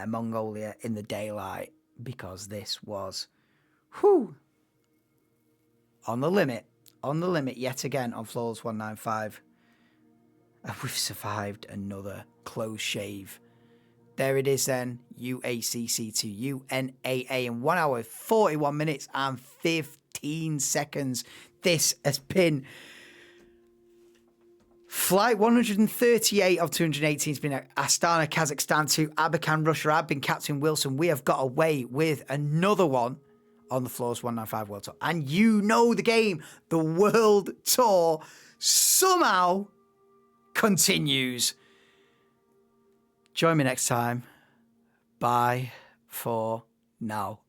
Mongolia in the daylight, because this was, whew, on the limit yet again on Flawless 195. And we've survived another close shave. There it is then, UACC to UNAA in 1 hour, 41 minutes and 15 seconds. This has been Flight 138 of 218 has been at Astana, Kazakhstan to Abakan, Russia. I've been Captain Wilson. We have got away with another one on the Flawless 195 World Tour. And you know the game. The World Tour somehow continues. Join me next time. Bye for now.